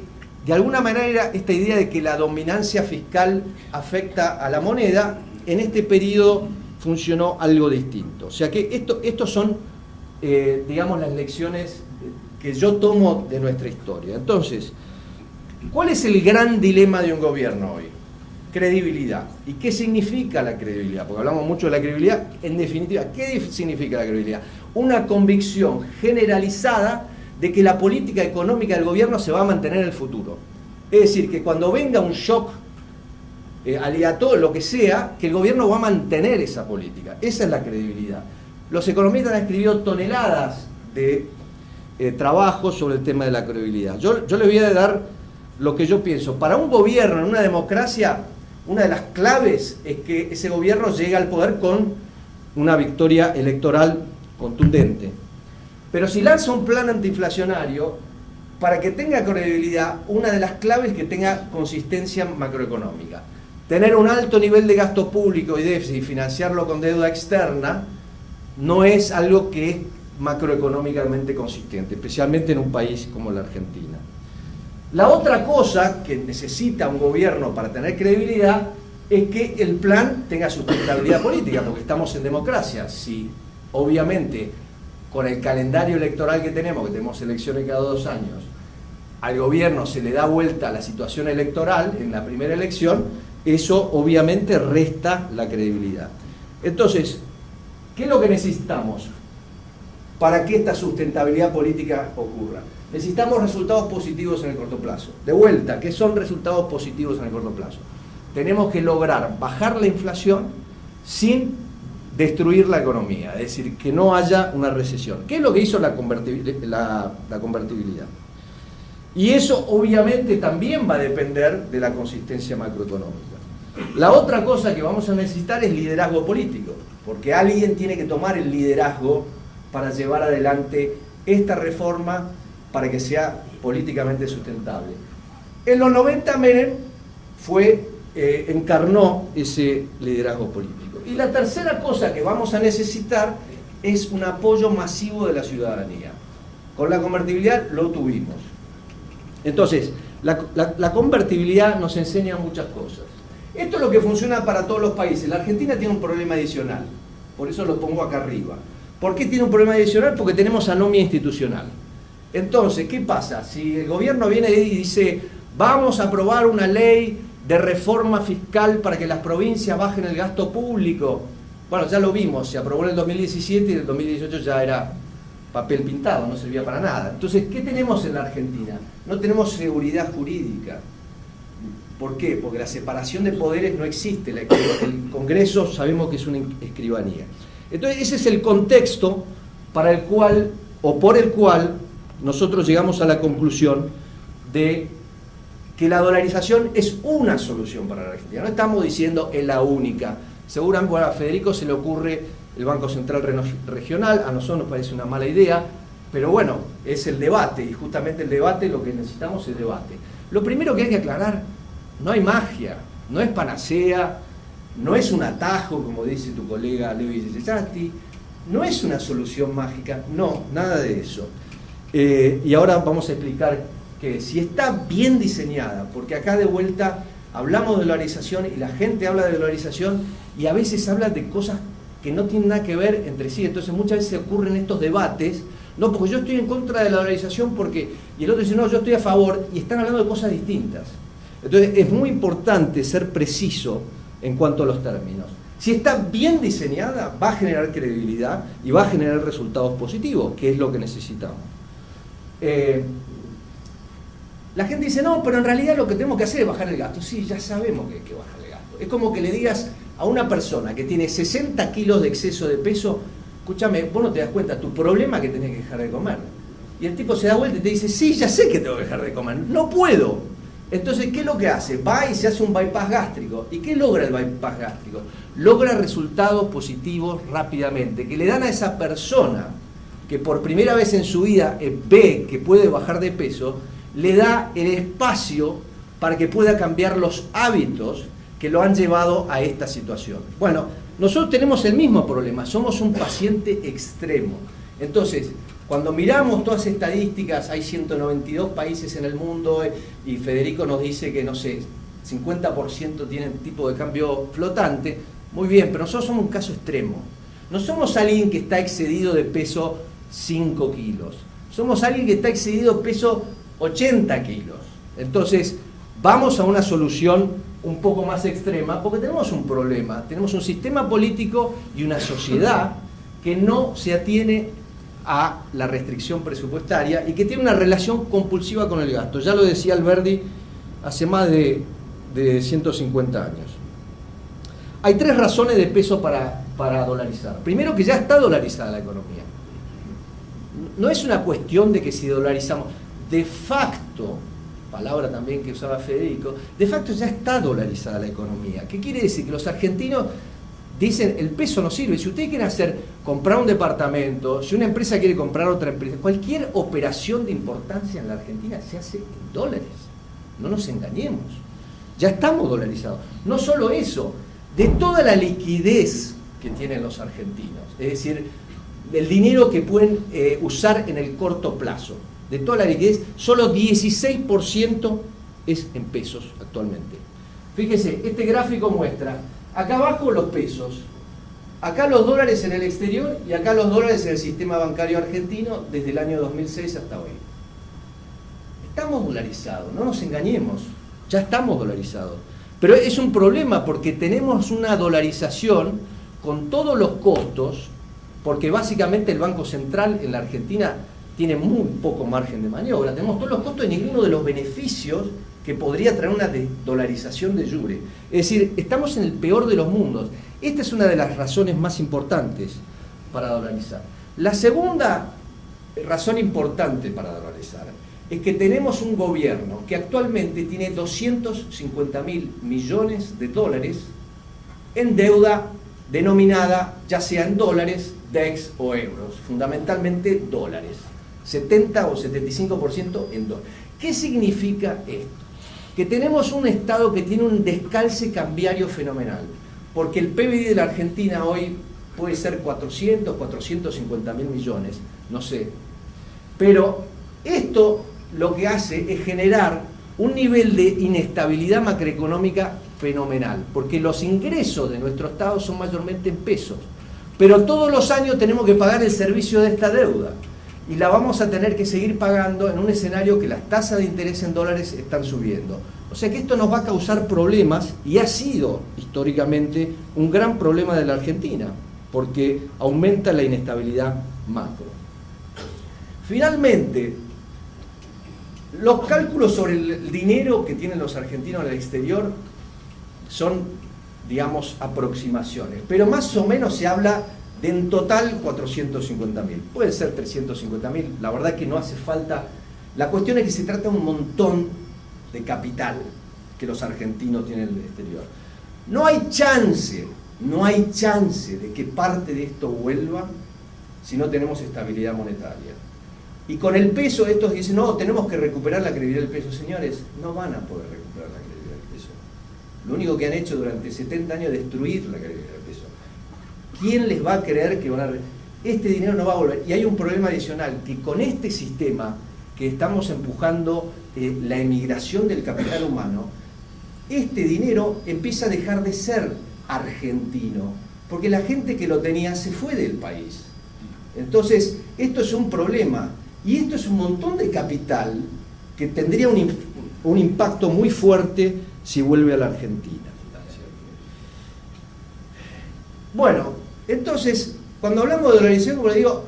de alguna manera, esta idea de que la dominancia fiscal afecta a la moneda, en este periodo funcionó algo distinto. O sea que estos son, digamos, las lecciones que yo tomo de nuestra historia. Entonces, ¿cuál es el gran dilema de un gobierno hoy? Credibilidad. ¿Y qué significa la credibilidad? Porque hablamos mucho de la credibilidad. En definitiva, ¿qué significa la credibilidad? Una convicción generalizada de que la política económica del gobierno se va a mantener en el futuro. Es decir, que cuando venga un shock aleatorio, lo que sea, que el gobierno va a mantener esa política. Esa es la credibilidad. Los economistas han escrito toneladas de trabajos sobre el tema de la credibilidad. Yo les voy a dar lo que yo pienso. Para un gobierno en una democracia, una de las claves es que ese gobierno llegue al poder con una victoria electoral contundente. Pero si lanza un plan antiinflacionario, para que tenga credibilidad, una de las claves es que tenga consistencia macroeconómica. Tener un alto nivel de gasto público y déficit y financiarlo con deuda externa no es algo que es macroeconómicamente consistente, especialmente en un país como la Argentina. La otra cosa que necesita un gobierno para tener credibilidad es que el plan tenga sustentabilidad política, porque estamos en democracia. Si, obviamente, con el calendario electoral que tenemos elecciones cada 2 años, al gobierno se le da vuelta a la situación electoral en la primera elección, eso obviamente resta la credibilidad. Entonces, ¿qué es lo que necesitamos para que esta sustentabilidad política ocurra? Necesitamos resultados positivos en el corto plazo. De vuelta, ¿qué son resultados positivos en el corto plazo? Tenemos que lograr bajar la inflación sin destruir la economía, es decir, que no haya una recesión. ¿Qué es lo que hizo la convertibilidad? Y eso obviamente también va a depender de la consistencia macroeconómica. La otra cosa que vamos a necesitar es liderazgo político, porque alguien tiene que tomar el liderazgo para llevar adelante esta reforma para que sea políticamente sustentable. En los 90 Menem encarnó ese liderazgo político. Y la tercera cosa que vamos a necesitar es un apoyo masivo de la ciudadanía. Con la convertibilidad lo tuvimos. Entonces, la convertibilidad nos enseña muchas cosas. Esto es lo que funciona para todos los países. La Argentina tiene un problema adicional, Por eso lo pongo acá arriba. ¿Por qué tiene un problema adicional? Porque tenemos anomia institucional. Entonces, ¿qué pasa? Si el gobierno viene y dice, vamos a aprobar una ley de reforma fiscal para que las provincias bajen el gasto público. Bueno, ya lo vimos, se aprobó en el 2017 y en el 2018 ya era papel pintado, no servía para nada. Entonces, ¿qué tenemos en la Argentina? No tenemos seguridad jurídica. ¿Por qué? Porque la separación de poderes no existe. El Congreso sabemos que es una escribanía. Entonces, ese es el contexto para el cual, o por el cual, nosotros llegamos a la conclusión de que la dolarización es una solución para la Argentina. No estamos diciendo es la única. Seguramente a Federico se le ocurre el Banco Central Regional, a nosotros nos parece una mala idea, pero bueno, es el debate, y justamente el debate, lo que necesitamos es debate. Lo primero que hay que aclarar, no hay magia, no es panacea, no es un atajo, como dice tu colega Levi Cesati, no es una solución mágica, no, nada de eso. Y ahora vamos a explicar que si está bien diseñada, porque acá de vuelta hablamos de dolarización y la gente habla de dolarización y a veces habla de cosas que no tienen nada que ver entre sí, entonces muchas veces ocurren estos debates, no, porque yo estoy en contra de la dolarización porque, y el otro dice, no, yo estoy a favor, y están hablando de cosas distintas. Entonces es muy importante ser preciso en cuanto a los términos. Si está bien diseñada, va a generar credibilidad y va a generar resultados positivos, que es lo que necesitamos. La gente dice, no, pero en realidad lo que tenemos que hacer es bajar el gasto. Sí, ya sabemos que hay que bajar el gasto. Es como que le digas a una persona que tiene 60 kilos de exceso de peso, escúchame, vos no te das cuenta, tu problema es que tenés que dejar de comer. Y el tipo se da vuelta y te dice, sí, ya sé que tengo que dejar de comer, no puedo. Entonces, ¿qué es lo que hace? Va y se hace un bypass gástrico. ¿Y qué logra el bypass gástrico? Logra resultados positivos rápidamente, que le dan a esa persona que por primera vez en su vida ve que puede bajar de peso, le da el espacio para que pueda cambiar los hábitos que lo han llevado a esta situación. Bueno, nosotros tenemos el mismo problema, somos un paciente extremo. Entonces, cuando miramos todas estadísticas, hay 192 países en el mundo y Federico nos dice que, no sé, 50% tienen tipo de cambio flotante. Muy bien, pero nosotros somos un caso extremo. No somos alguien que está excedido de peso 5 kilos. Somos alguien que está excedido de peso 80 kilos. Entonces, vamos a una solución un poco más extrema porque tenemos un problema. Tenemos un sistema político y una sociedad que no se atiene a la restricción presupuestaria y que tiene una relación compulsiva con el gasto. Ya lo decía Alberdi hace más de 150 años. Hay 3 razones de peso para dolarizar. Primero, que ya está dolarizada la economía. No es una cuestión de que si dolarizamos, de facto, palabra también que usaba Federico, de facto ya está dolarizada la economía. ¿Qué quiere decir? Que los argentinos dicen, el peso no sirve. Si ustedes quieren comprar un departamento, si una empresa quiere comprar otra empresa, cualquier operación de importancia en la Argentina se hace en dólares. No nos engañemos. Ya estamos dolarizados. No solo eso, de toda la liquidez que tienen los argentinos, es decir, del dinero que pueden usar en el corto plazo, de toda la liquidez, solo 16% es en pesos actualmente. Fíjese, este gráfico muestra, acá abajo los pesos, acá los dólares en el exterior y acá los dólares en el sistema bancario argentino desde el año 2006 hasta hoy. Estamos dolarizados, no nos engañemos, ya estamos dolarizados. Pero es un problema porque tenemos una dolarización con todos los costos, porque básicamente el Banco Central en la Argentina tiene muy poco margen de maniobra. Tenemos todos los costos y ninguno de los beneficios que podría traer una dolarización de jure. Es decir, estamos en el peor de los mundos. Esta es una de las razones más importantes para dolarizar. La segunda razón importante para dolarizar es que tenemos un gobierno que actualmente tiene 250.000 millones de dólares en deuda denominada ya sea en dólares, DEX o euros, fundamentalmente dólares. 70 o 75% en dólares. ¿Qué significa esto? Que tenemos un Estado que tiene un descalce cambiario fenomenal, porque el PBI de la Argentina hoy puede ser 400, 450.000 millones, no sé. Pero esto lo que hace es generar un nivel de inestabilidad macroeconómica fenomenal, porque los ingresos de nuestro Estado son mayormente en pesos. Pero todos los años tenemos que pagar el servicio de esta deuda. Y la vamos a tener que seguir pagando en un escenario que las tasas de interés en dólares están subiendo. O sea que esto nos va a causar problemas, y ha sido históricamente un gran problema de la Argentina, porque aumenta la inestabilidad macro. Finalmente, los cálculos sobre el dinero que tienen los argentinos en el exterior son, digamos, aproximaciones, pero más o menos se habla de en total 450.000, puede ser 350.000, la verdad que no hace falta. La cuestión es que se trata de un montón de capital que los argentinos tienen en el exterior. No hay chance de que parte de esto vuelva si no tenemos estabilidad monetaria. Y con el peso, estos dicen, no, tenemos que recuperar la credibilidad del peso. Señores, no van a poder recuperar la credibilidad del peso. Lo único que han hecho durante 70 años es destruir la credibilidad del peso. ¿Quién les va a creer que van a... Este dinero no va a volver? Y hay un problema adicional, que con este sistema que estamos empujando, la emigración del capital humano, este dinero empieza a dejar de ser argentino, porque la gente que lo tenía se fue del país. Entonces, esto es un problema, y esto es un montón de capital que tendría un impacto muy fuerte si vuelve a la Argentina. Bueno, entonces, cuando hablamos de dolarización, como les digo,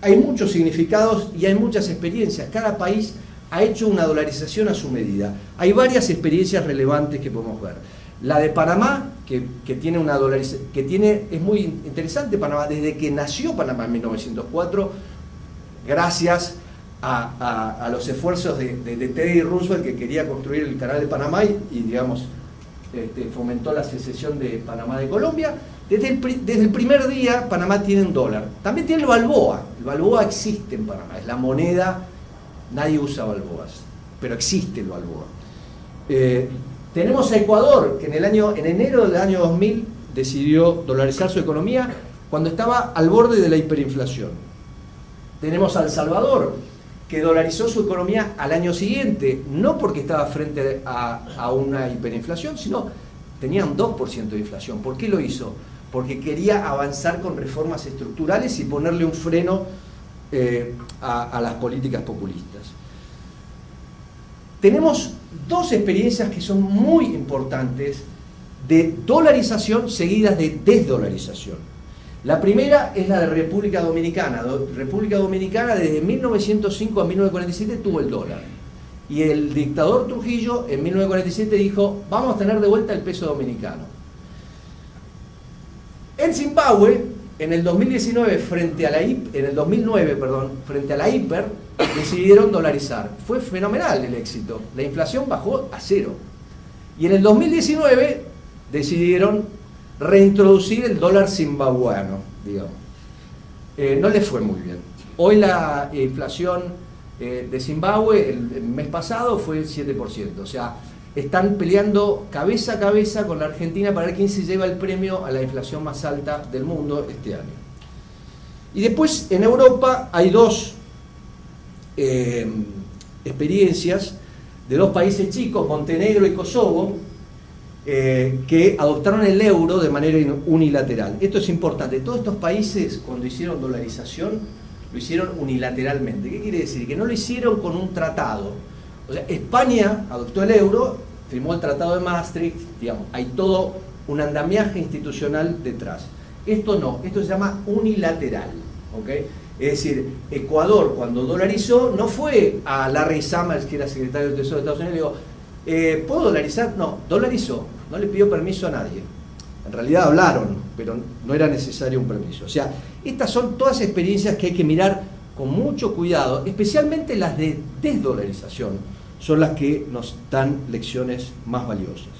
hay muchos significados y hay muchas experiencias. Cada país ha hecho una dolarización a su medida. Hay varias experiencias relevantes que podemos ver. La de Panamá, que tiene una dolarización, es muy interesante Panamá, desde que nació Panamá en 1904, gracias a los esfuerzos de Teddy Roosevelt, que quería construir el canal de Panamá y digamos, fomentó la secesión de Panamá de Colombia. Desde el primer día Panamá tiene un dólar. También tiene el balboa. El balboa existe en Panamá, es la moneda, nadie usa balboas, pero existe el balboa. Tenemos a Ecuador, que en enero del año 2000 decidió dolarizar su economía cuando estaba al borde de la hiperinflación. Tenemos a El Salvador, que dolarizó su economía al año siguiente, no porque estaba frente a una hiperinflación, sino tenían 2% de inflación. ¿Por qué lo hizo? Porque quería avanzar con reformas estructurales y ponerle un freno a las políticas populistas. Tenemos dos experiencias que son muy importantes de dolarización seguidas de desdolarización. La primera es la de República Dominicana. República Dominicana desde 1905 a 1947 tuvo el dólar. Y el dictador Trujillo en 1947 dijo, vamos a tener de vuelta el peso dominicano. En Zimbabue, en el 2009, frente a la hiper, decidieron dolarizar. Fue fenomenal el éxito. La inflación bajó a 0. Y en el 2019 decidieron reintroducir el dólar zimbabuano, digamos. No les fue muy bien. Hoy la inflación de Zimbabue el mes pasado fue 7%. O sea, están peleando cabeza a cabeza con la Argentina para ver quién se lleva el premio a la inflación más alta del mundo este año. Y después en Europa hay dos experiencias de dos países chicos, Montenegro y Kosovo, que adoptaron el euro de manera unilateral. Esto es importante. Todos estos países, cuando hicieron dolarización, lo hicieron unilateralmente. ¿Qué quiere decir? Que no lo hicieron con un tratado. O sea, España adoptó el euro, firmó el Tratado de Maastricht, digamos, hay todo un andamiaje institucional detrás. Esto no, esto se llama unilateral, ¿ok? Es decir, Ecuador cuando dolarizó no fue a Larry Summers, que era secretario del Tesoro de Estados Unidos, y le dijo, ¿puedo dolarizar? No, dolarizó, no le pidió permiso a nadie. En realidad hablaron, pero no era necesario un permiso. O sea, estas son todas experiencias que hay que mirar con mucho cuidado, especialmente las de desdolarización, son las que nos dan lecciones más valiosas.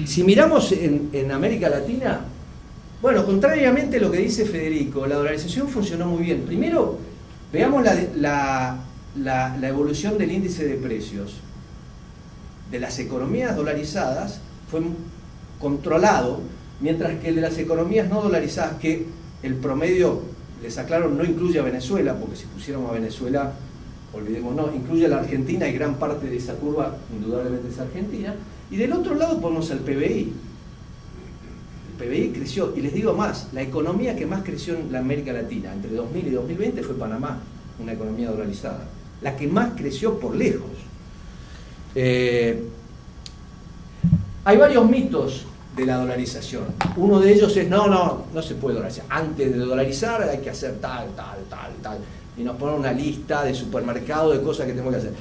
Si miramos en América Latina, bueno, contrariamente a lo que dice Federico, la dolarización funcionó muy bien. Primero, veamos la evolución del índice de precios de las economías dolarizadas, fue controlado, mientras que el de las economías no dolarizadas, que el promedio, les aclaro, no incluye a Venezuela, porque si pusiéramos a Venezuela, olvidemos, no, incluye a la Argentina y gran parte de esa curva indudablemente es Argentina. Y del otro lado ponemos el PBI. El PBI creció, y les digo más, la economía que más creció en la América Latina entre 2000 y 2020 fue Panamá, una economía dolarizada, la que más creció por lejos. Hay varios mitos de la dolarización. Uno de ellos es, no se puede dolarizar. Antes de dolarizar hay que hacer tal. Y nos ponen una lista de supermercados de cosas que tenemos que hacer.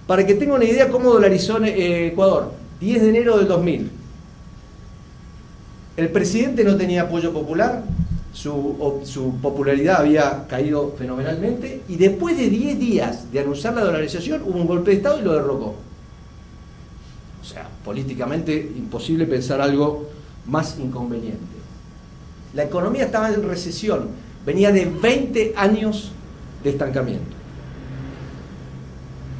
Para que tengan una idea cómo dolarizó Ecuador, 10 de enero del 2000. El presidente no tenía apoyo popular, su popularidad había caído fenomenalmente, y después de 10 días de anunciar la dolarización hubo un golpe de Estado y lo derrocó. O sea, políticamente imposible pensar algo más inconveniente. La economía estaba en recesión, venía de 20 años de estancamiento.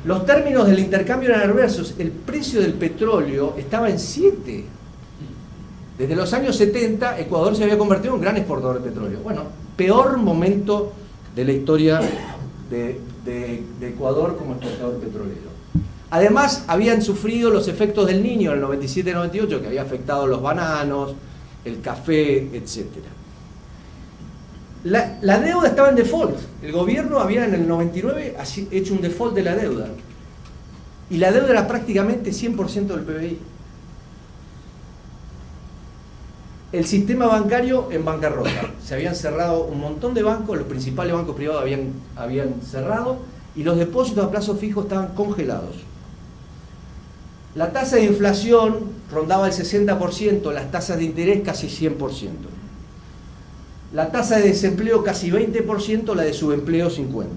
Los términos del intercambio eran adversos, el precio del petróleo estaba en 7. Desde los años 70, Ecuador se había convertido en un gran exportador de petróleo. Bueno, peor momento de la historia de Ecuador como exportador petrolero. Además, habían sufrido los efectos del Niño en el 97-98, que había afectado los bananos, el café, etc. La deuda estaba en default. El gobierno había en el 99 hecho un default de la deuda. Y la deuda era prácticamente 100% del PBI. El sistema bancario en bancarrota. Se habían cerrado un montón de bancos, los principales bancos privados habían cerrado, y los depósitos a plazo fijo estaban congelados. La tasa de inflación rondaba el 60%, las tasas de interés casi 100%. La tasa de desempleo casi 20%, la de subempleo 50%.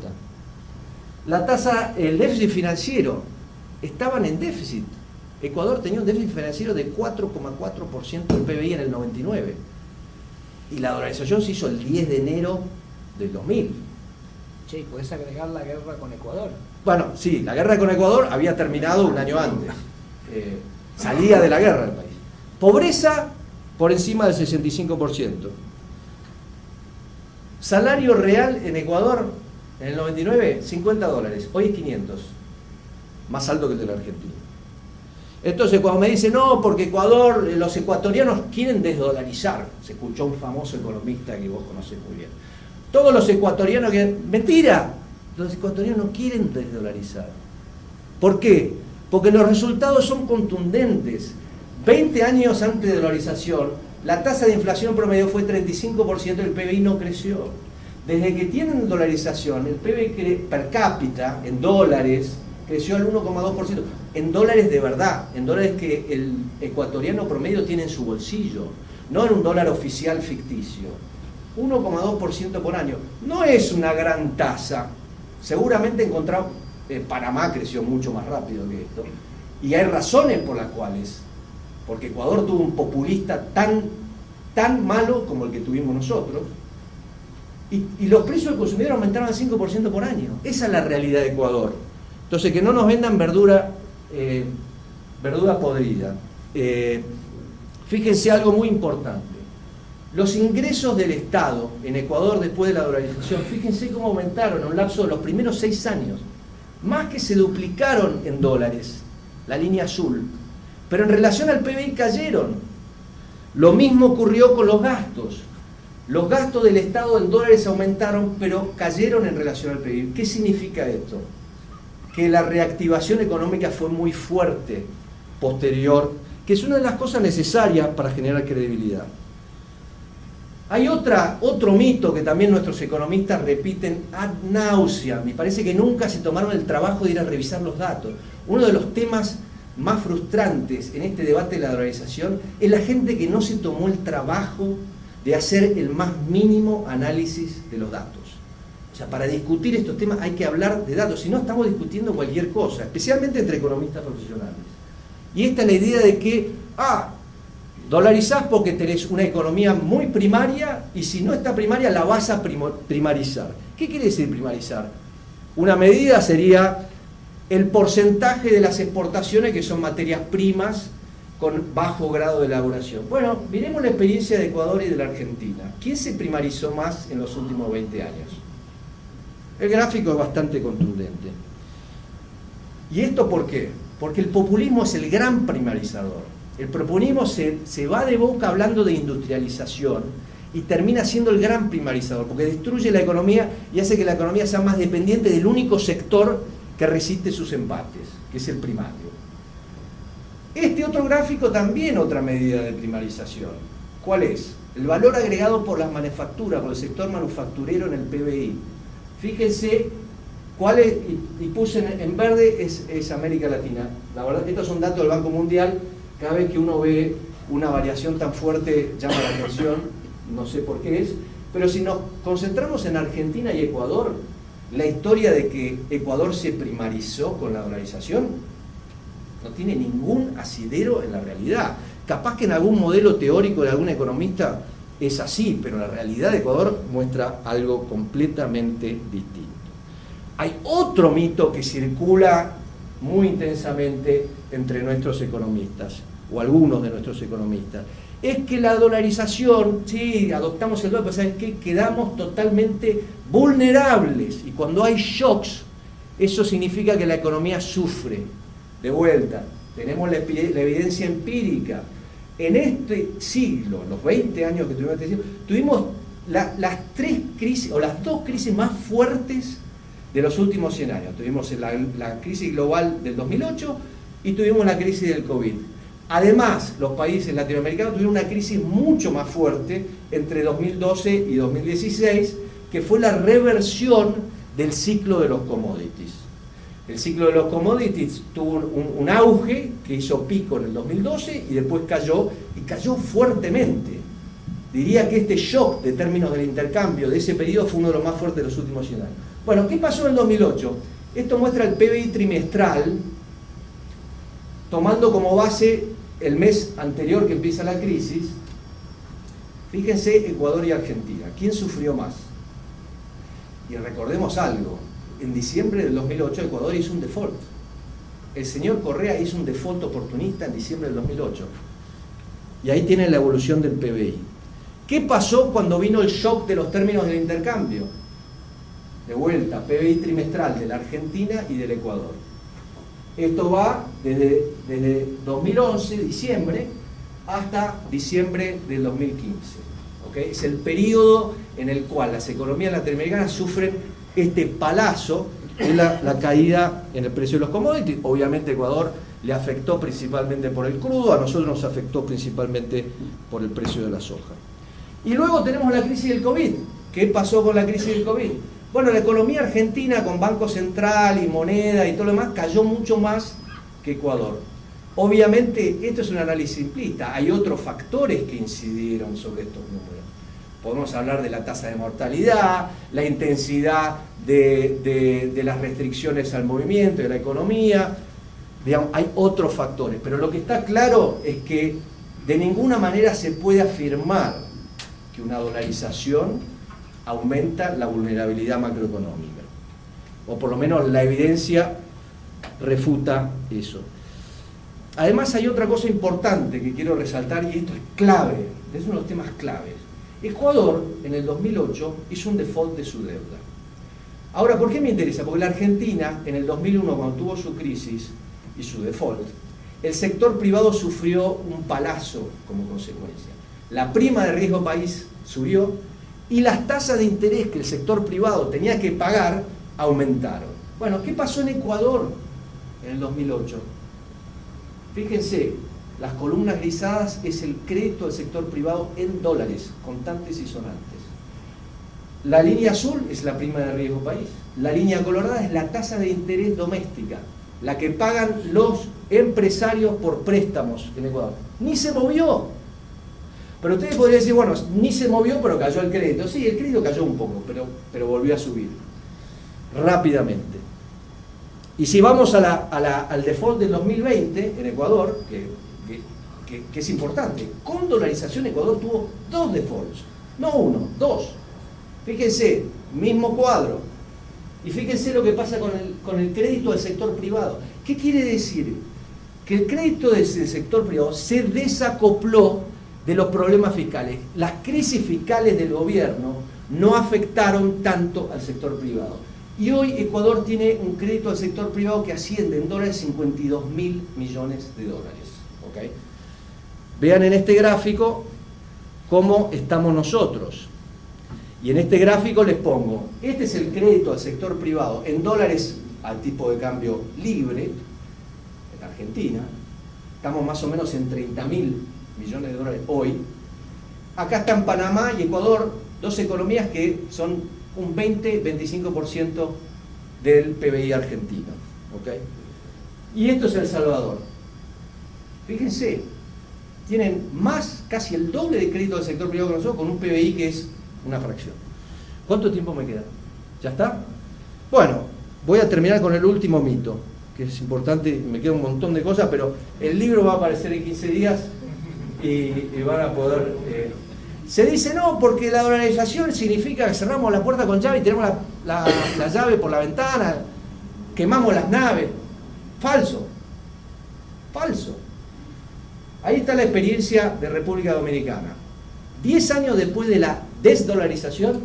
El déficit financiero, estaban en déficit. Ecuador tenía un déficit financiero de 4,4% del PBI en el 99. Y la dolarización se hizo el 10 de enero del 2000. Che, ¿podés agregar la guerra con Ecuador? Bueno, sí, la guerra con Ecuador había terminado un año antes. Salía de la guerra el país. Pobreza por encima del 65%. Salario real en Ecuador en el 99, $50. Hoy es 500. Más alto que el de la Argentina. Entonces, cuando me dicen, no, porque Ecuador, los ecuatorianos quieren desdolarizar, se escuchó un famoso economista que vos conocés muy bien. Todos los ecuatorianos ¡mentira! Los ecuatorianos no quieren desdolarizar. ¿Por qué? Porque los resultados son contundentes. 20 años antes de dolarización, la tasa de inflación promedio fue 35%, el PBI no creció. Desde que tienen dolarización, el PBI per cápita, en dólares, creció al 1,2%. En dólares de verdad, en dólares que el ecuatoriano promedio tiene en su bolsillo, no en un dólar oficial ficticio. 1,2% por año. No es una gran tasa. Seguramente encontramos, Panamá creció mucho más rápido que esto. Y hay razones por las cuales. Porque Ecuador tuvo un populista tan malo como el que tuvimos nosotros. Y los precios del consumidor aumentaron al 5% por año. Esa es la realidad de Ecuador. Entonces, que no nos vendan verdura podrida. Fíjense algo muy importante. Los ingresos del Estado en Ecuador después de la dolarización, fíjense cómo aumentaron en un lapso de los primeros 6 años. Más que se duplicaron en dólares, la línea azul. Pero en relación al PBI cayeron. Lo mismo ocurrió con los gastos. Los gastos del Estado en dólares aumentaron, pero cayeron en relación al PBI. ¿Qué significa esto? Que la reactivación económica fue muy fuerte, posterior, que es una de las cosas necesarias para generar credibilidad. Hay otro mito que también nuestros economistas repiten ad nauseam. Me parece que nunca se tomaron el trabajo de ir a revisar los datos. Uno de los temas más frustrantes en este debate de la dolarización es la gente que no se tomó el trabajo de hacer el más mínimo análisis de los datos. O sea, para discutir estos temas hay que hablar de datos, si no estamos discutiendo cualquier cosa, especialmente entre economistas profesionales. Y esta es la idea de que, dolarizás porque tenés una economía muy primaria y si no está primaria la vas a primarizar. ¿Qué quiere decir primarizar? Una medida sería el porcentaje de las exportaciones que son materias primas con bajo grado de elaboración. Bueno, miremos la experiencia de Ecuador y de la Argentina. ¿Quién se primarizó más en los últimos 20 años? El gráfico es bastante contundente. ¿Y esto por qué? Porque el populismo es el gran primarizador. El proponismo se va de boca hablando de industrialización y termina siendo el gran primarizador, porque destruye la economía y hace que la economía sea más dependiente del único sector que resiste sus embates, que es el primario. Este otro gráfico también otra medida de primarización. ¿Cuál es? El valor agregado por las manufacturas, por el sector manufacturero en el PBI. Fíjense cuál es, y puse en verde, es América Latina. La verdad, estos son datos del Banco Mundial. Cada vez que uno ve una variación tan fuerte llama la atención, no sé por qué es, pero si nos concentramos en Argentina y Ecuador, la historia de que Ecuador se primarizó con la dolarización no tiene ningún asidero en la realidad. Capaz que en algún modelo teórico de algún economista es así, pero la realidad de Ecuador muestra algo completamente distinto. Hay otro mito que circula muy intensamente entre nuestros economistas, o algunos de nuestros economistas, es que la dolarización, sí, adoptamos el dólar, pero ¿sabes qué? Quedamos totalmente vulnerables, y cuando hay shocks, eso significa que la economía sufre. De vuelta, tenemos la evidencia empírica. En este siglo, los 20 años que tuvimos este siglo, tuvimos las tres crisis, o las dos crisis más fuertes de los últimos 100 años. Tuvimos la crisis global del 2008 y tuvimos la crisis del COVID. Además, los países latinoamericanos tuvieron una crisis mucho más fuerte entre 2012 y 2016, que fue la reversión del ciclo de los commodities. El ciclo de los commodities tuvo un auge que hizo pico en el 2012 y después cayó, y cayó fuertemente. Diría que este shock de términos del intercambio de ese periodo fue uno de los más fuertes de los últimos 100 años. Bueno, ¿qué pasó en el 2008? Esto muestra el PBI trimestral, tomando como base el mes anterior que empieza la crisis. Fíjense Ecuador y Argentina. ¿Quién sufrió más? Y recordemos algo. En diciembre del 2008 Ecuador hizo un default. El señor Correa hizo un default oportunista en diciembre del 2008. Y ahí tienen la evolución del PBI. ¿Qué pasó cuando vino el shock de los términos del intercambio? De vuelta, PBI trimestral de la Argentina y del Ecuador. Esto va desde 2011, diciembre, hasta diciembre del 2015. ¿Okay? Es el periodo en el cual las economías latinoamericanas sufren este palazo de la caída en el precio de los commodities. Obviamente Ecuador le afectó principalmente por el crudo, a nosotros nos afectó principalmente por el precio de la soja. Y luego tenemos la crisis del COVID. ¿Qué pasó con la crisis del COVID? Bueno, la economía argentina con Banco Central y moneda y todo lo demás cayó mucho más que Ecuador. Obviamente esto es un análisis simplista, hay otros factores que incidieron sobre estos números. Podemos hablar de la tasa de mortalidad, la intensidad de las restricciones al movimiento, de la economía. Digamos, hay otros factores, pero lo que está claro es que de ninguna manera se puede afirmar que una dolarización aumenta la vulnerabilidad macroeconómica, o por lo menos la evidencia refuta eso. Además hay otra cosa importante que quiero resaltar, y esto es clave, es uno de los temas claves. Ecuador en el 2008 hizo un default de su deuda. Ahora, ¿por qué me interesa? Porque la Argentina en el 2001, cuando tuvo su crisis y su default, el sector privado sufrió un palazo como consecuencia. La prima de riesgo país subió y las tasas de interés que el sector privado tenía que pagar aumentaron. Bueno, ¿qué pasó en Ecuador en el 2008? Fíjense, las columnas grisadas es el crédito del sector privado en dólares, contantes y sonantes. La línea azul es la prima de riesgo país. La línea colorada es la tasa de interés doméstica, la que pagan los empresarios por préstamos en Ecuador. Ni se movió. Pero ustedes podrían decir, bueno, ni se movió, pero cayó el crédito. Sí, el crédito cayó un poco, pero volvió a subir rápidamente. Y si vamos al default del 2020 en Ecuador, que es importante, con dolarización Ecuador tuvo dos defaults, no uno, dos. Fíjense, mismo cuadro. Y fíjense lo que pasa con el crédito del sector privado. ¿Qué quiere decir? Que el crédito del sector privado se desacopló de los problemas fiscales. Las crisis fiscales del gobierno no afectaron tanto al sector privado. Y hoy Ecuador tiene un crédito al sector privado que asciende en dólares 52.000 millones de dólares. ¿Okay? Vean en este gráfico cómo estamos nosotros. Y en este gráfico les pongo, este es el crédito al sector privado en dólares al tipo de cambio libre en Argentina. Estamos más o menos en 30.000 millones de dólares hoy. Acá están Panamá y Ecuador, dos economías que son un 20-25% del PBI argentino. ¿Okay? Y esto es El Salvador. Fíjense, tienen más, casi el doble de crédito del sector privado que nosotros, con un PBI que es una fracción. ¿Cuánto tiempo me queda? ¿Ya está? Bueno, voy a terminar con el último mito, que es importante, me queda un montón de cosas, pero el libro va a aparecer en 15 días y van a poder... Se dice no, porque la dolarización significa que cerramos la puerta con llave y tenemos la llave por la ventana, quemamos las naves. Falso. Falso. Ahí está la experiencia de República Dominicana. 10 años después de la desdolarización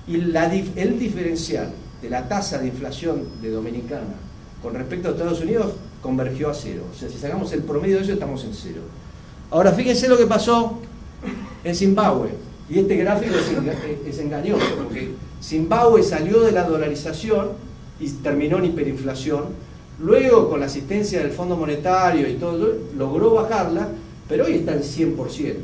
y el diferencial de la tasa de inflación de Dominicana con respecto a Estados Unidos convergió a cero. O sea, si sacamos el promedio de eso, estamos en cero. Ahora, fíjense lo que pasó en Zimbabue. Y este gráfico es engañoso, porque Zimbabue salió de la dolarización y terminó en hiperinflación. Luego, con la asistencia del Fondo Monetario y todo, logró bajarla, pero hoy está en 100%.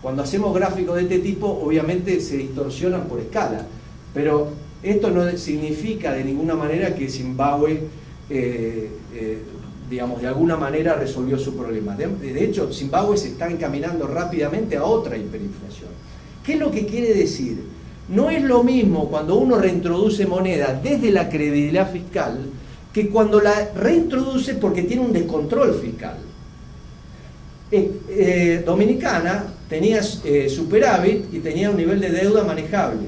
Cuando hacemos gráficos de este tipo, obviamente se distorsionan por escala, pero esto no significa de ninguna manera que Zimbabue, digamos, de alguna manera resolvió su problema. De hecho, Zimbabue se está encaminando rápidamente a otra hiperinflación. ¿Qué es lo que quiere decir? No es lo mismo cuando uno reintroduce moneda desde la credibilidad fiscal que cuando la reintroduce porque tiene un descontrol fiscal. Dominicana tenía superávit y tenía un nivel de deuda manejable.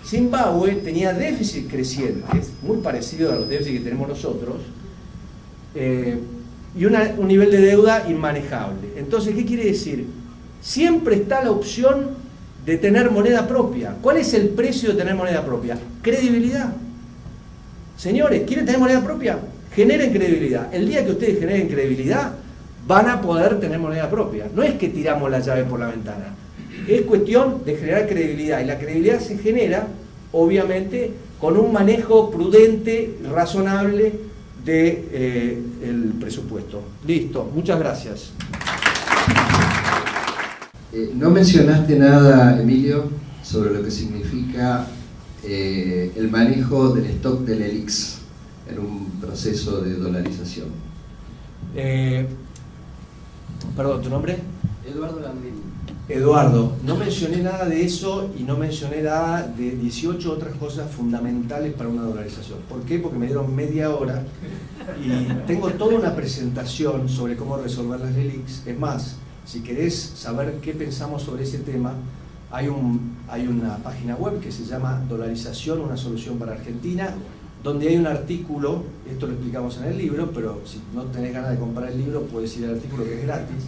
Zimbabue tenía déficit crecientes, muy parecido a los déficits que tenemos nosotros, y un nivel de deuda inmanejable. Entonces, ¿qué quiere decir? Siempre está la opción de tener moneda propia. ¿Cuál es el precio de tener moneda propia? Credibilidad. Señores, ¿quieren tener moneda propia? Generen credibilidad. El día que ustedes generen credibilidad, van a poder tener moneda propia. No es que tiramos la llave por la ventana. Es cuestión de generar credibilidad. Y la credibilidad se genera, obviamente, con un manejo prudente, razonable del presupuesto. Listo. Muchas gracias. No mencionaste nada, Emilio, sobre lo que significa el manejo del stock del ELIX en un proceso de dolarización. Perdón, ¿tu nombre? Eduardo Landini. Eduardo, no mencioné nada de eso y no mencioné nada de 18 otras cosas fundamentales para una dolarización. ¿Por qué? Porque me dieron media hora y tengo toda una presentación sobre cómo resolver las LELIQs. Es más, si querés saber qué pensamos sobre ese tema, hay una página web que se llama Dolarización, una solución para Argentina, donde hay un artículo, esto lo explicamos en el libro, pero si no tenés ganas de comprar el libro, puedes ir al artículo que es gratis,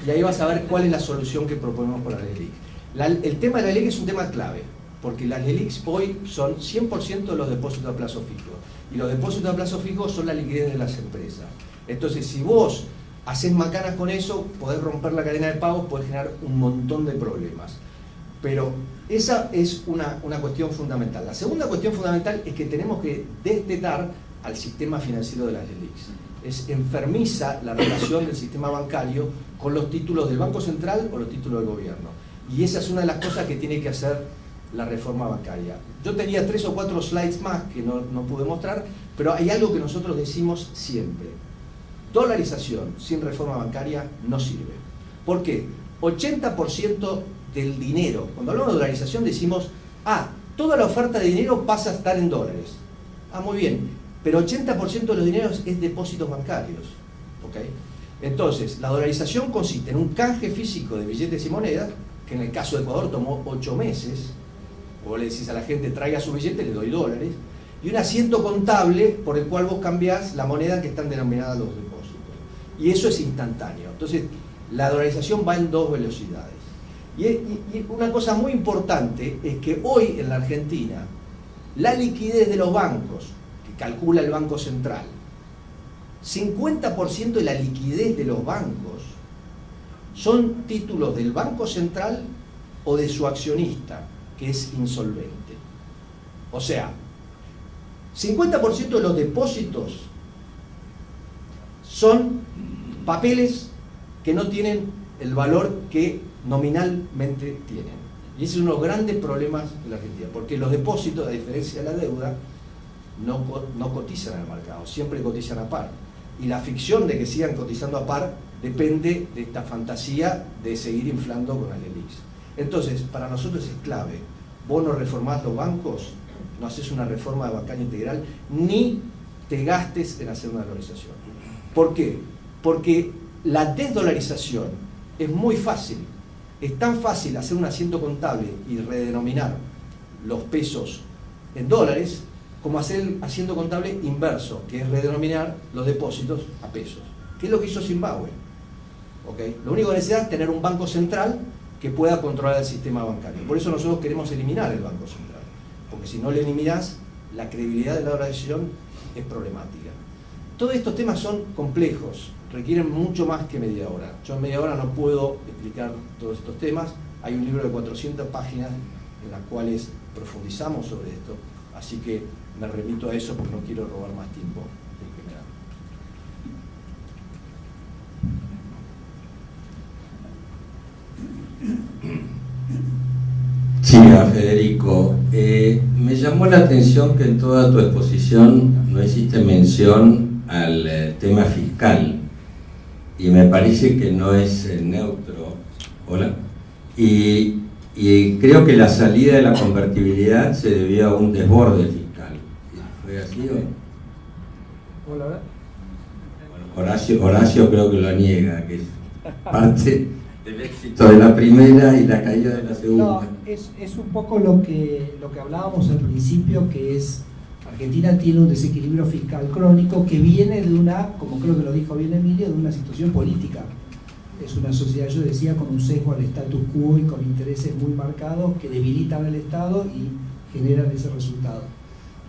y ahí vas a ver cuál es la solución que proponemos para las LELIQ. El tema de la LELIQ es un tema clave, porque las LELIQ hoy son 100% de los depósitos a plazo fijo, y los depósitos a plazo fijo son la liquidez de las empresas. Entonces, si vos haces macanas con eso, podés romper la cadena de pagos, podés generar un montón de problemas. Pero esa es una cuestión fundamental. La segunda cuestión fundamental es que tenemos que destetar al sistema financiero de las LELIQs. Es enfermiza la relación del sistema bancario con los títulos del Banco Central o los títulos del gobierno. Y esa es una de las cosas que tiene que hacer la reforma bancaria. Yo tenía 3 o 4 slides más que no pude mostrar, pero hay algo que nosotros decimos siempre. Dolarización sin reforma bancaria no sirve. ¿Por qué? 80% del dinero, cuando hablamos de dolarización decimos, toda la oferta de dinero pasa a estar en dólares. Muy bien, pero 80% de los dineros es depósitos bancarios. ¿Okay? Entonces, la dolarización consiste en un canje físico de billetes y monedas, que en el caso de Ecuador tomó 8 meses, o le decís a la gente traiga su billete, le doy dólares, y un asiento contable por el cual vos cambiás la moneda que están denominadas los depósitos. Y eso es instantáneo. Entonces, la dolarización va en 2 velocidades. Y una cosa muy importante es que hoy en la Argentina, la liquidez de los bancos, que calcula el Banco Central, 50% de la liquidez de los bancos son títulos del Banco Central o de su accionista, que es insolvente. O sea, 50% de los depósitos son papeles que no tienen el valor que nominalmente tienen. Y ese es uno de los grandes problemas de la Argentina, porque los depósitos, a diferencia de la deuda, no cotizan al mercado, siempre cotizan a par. Y la ficción de que sigan cotizando a par depende de esta fantasía de seguir inflando con el ELIX. Entonces, para nosotros es clave. Vos no reformás los bancos, no haces una reforma bancaria integral, ni te gastes en hacer una dolarización. ¿Por qué? Porque la desdolarización es muy fácil. Es tan fácil hacer un asiento contable y redenominar los pesos en dólares como hacer el asiento contable inverso, que es redenominar los depósitos a pesos. ¿Qué es lo que hizo Zimbabue? ¿Okay? Lo único que necesita es tener un banco central que pueda controlar el sistema bancario. Por eso nosotros queremos eliminar el Banco Central, porque si no lo eliminás, la credibilidad de la dolarización es problemática. Todos estos temas son complejos, requieren mucho más que media hora. Yo en media hora no puedo explicar todos estos temas. Hay un libro de 400 páginas en las cuales profundizamos sobre esto, así que me remito a eso porque no quiero robar más tiempo del que me da. Sí, Federico, me llamó la atención que en toda tu exposición no hiciste mención al tema fiscal y me parece que no es neutro. Hola. Y creo que la salida de la convertibilidad se debió a un desborde fiscal. ¿Fue así o? Hola, ¿verdad? Bueno, Horacio creo que lo niega, que es parte del éxito de la primera y la caída de la segunda. No, es un poco lo que hablábamos al principio, que es Argentina tiene un desequilibrio fiscal crónico que viene de una, como creo que lo dijo bien Emilio, de una situación política. Es una sociedad, yo decía, con un sesgo al status quo y con intereses muy marcados que debilitan al Estado y generan ese resultado.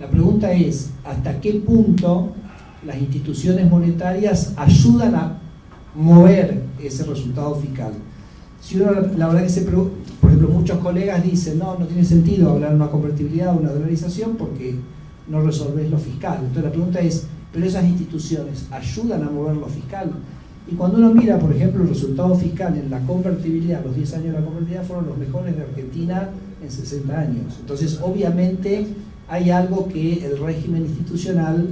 La pregunta es, ¿hasta qué punto las instituciones monetarias ayudan a mover ese resultado fiscal? Si uno, la verdad que por ejemplo, muchos colegas dicen, no tiene sentido hablar de una convertibilidad o una dolarización porque no resolvés lo fiscal. Entonces la pregunta es, ¿pero esas instituciones ayudan a mover lo fiscal? Y cuando uno mira, por ejemplo, el resultado fiscal en la convertibilidad, los 10 años de la convertibilidad fueron los mejores de Argentina en 60 años. Entonces, obviamente, hay algo que el régimen institucional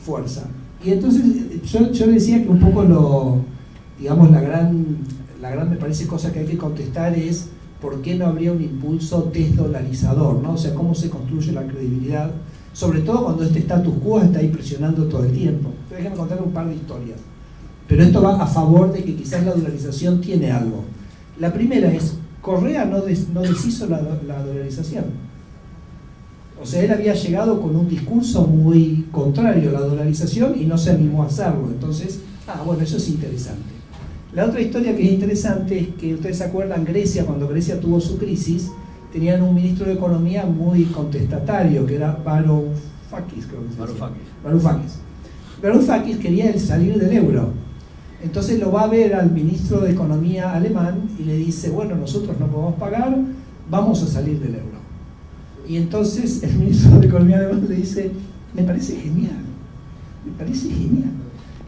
fuerza. Y entonces, yo decía que un poco digamos, la gran, me parece, cosa que hay que contestar es ¿por qué no habría un impulso desdolarizador, ¿no? O sea, ¿cómo se construye la credibilidad? Sobre todo cuando este status quo está ahí presionando todo el tiempo. Déjenme contar un par de historias. Pero esto va a favor de que quizás la dolarización tiene algo. La primera es, Correa no deshizo la dolarización. O sea, él había llegado con un discurso muy contrario a la dolarización y no se animó a hacerlo. Entonces, bueno, eso es interesante. La otra historia que es interesante es que, ustedes se acuerdan, Grecia, cuando Grecia tuvo su crisis, tenían un ministro de Economía muy contestatario, que era Varoufakis, creo que se llama. Varoufakis quería salir del euro. Entonces lo va a ver al ministro de Economía alemán y le dice, bueno, nosotros no podemos pagar, vamos a salir del euro. Y entonces el ministro de Economía alemán le dice, me parece genial.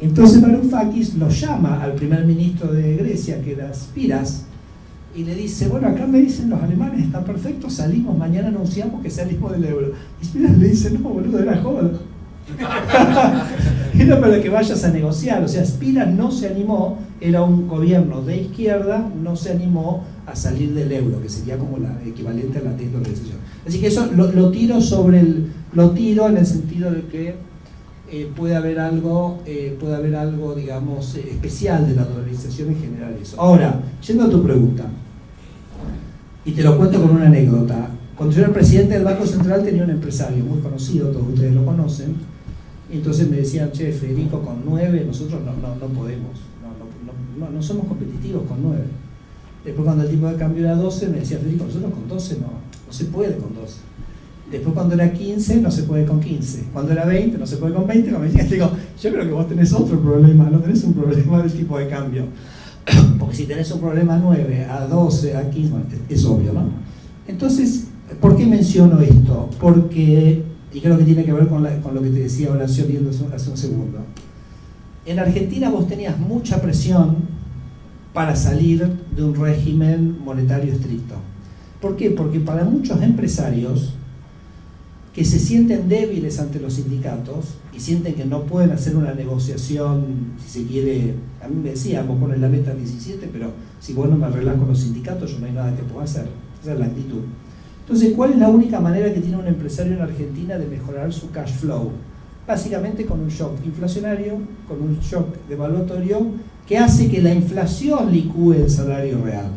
Entonces Varoufakis lo llama al primer ministro de Grecia, que era Spiras, y le dice, bueno, acá me dicen los alemanes, está perfecto, salimos, mañana anunciamos que salimos del euro. Y Spiras le dice, no, boludo, era joda. Era para que vayas a negociar. O sea, Spiras no se animó, era un gobierno de izquierda, no se animó a salir del euro, que sería como la equivalente a la desdolarización. Así que eso lo tiro en el sentido de que puede haber algo, digamos, especial de la dolarización en general eso. Ahora, yendo a tu pregunta, y te lo cuento con una anécdota. Cuando yo era presidente del Banco Central tenía un empresario muy conocido, todos ustedes lo conocen, y entonces me decían, che, Federico, con 9 nosotros no podemos, no somos competitivos con 9. Después cuando el tipo de cambio era 12, me decía, Federico, nosotros con 12 no se puede con 12. Después cuando era 15, no se puede con 15. Cuando era 20, no se puede con 20. Como decía, digo, yo creo que vos tenés otro problema, no tenés un problema del tipo de cambio. Porque si tenés un problema a 9, a 12, a 15, bueno, es obvio, ¿no? Entonces, ¿por qué menciono esto? Porque, y creo que tiene que ver con lo que te decía Horacio viendo hace un segundo. En Argentina vos tenías mucha presión para salir de un régimen monetario estricto. ¿Por qué? Porque para muchos empresarios que se sienten débiles ante los sindicatos y sienten que no pueden hacer una negociación, si se quiere, a mí me decían, vos pones la meta 17, pero si vos no me arreglás con los sindicatos, yo no hay nada que pueda hacer. Esa es la actitud. Entonces, ¿cuál es la única manera que tiene un empresario en Argentina de mejorar su cash flow? Básicamente con un shock inflacionario, con un shock devaluatorio, que hace que la inflación licúe el salario real.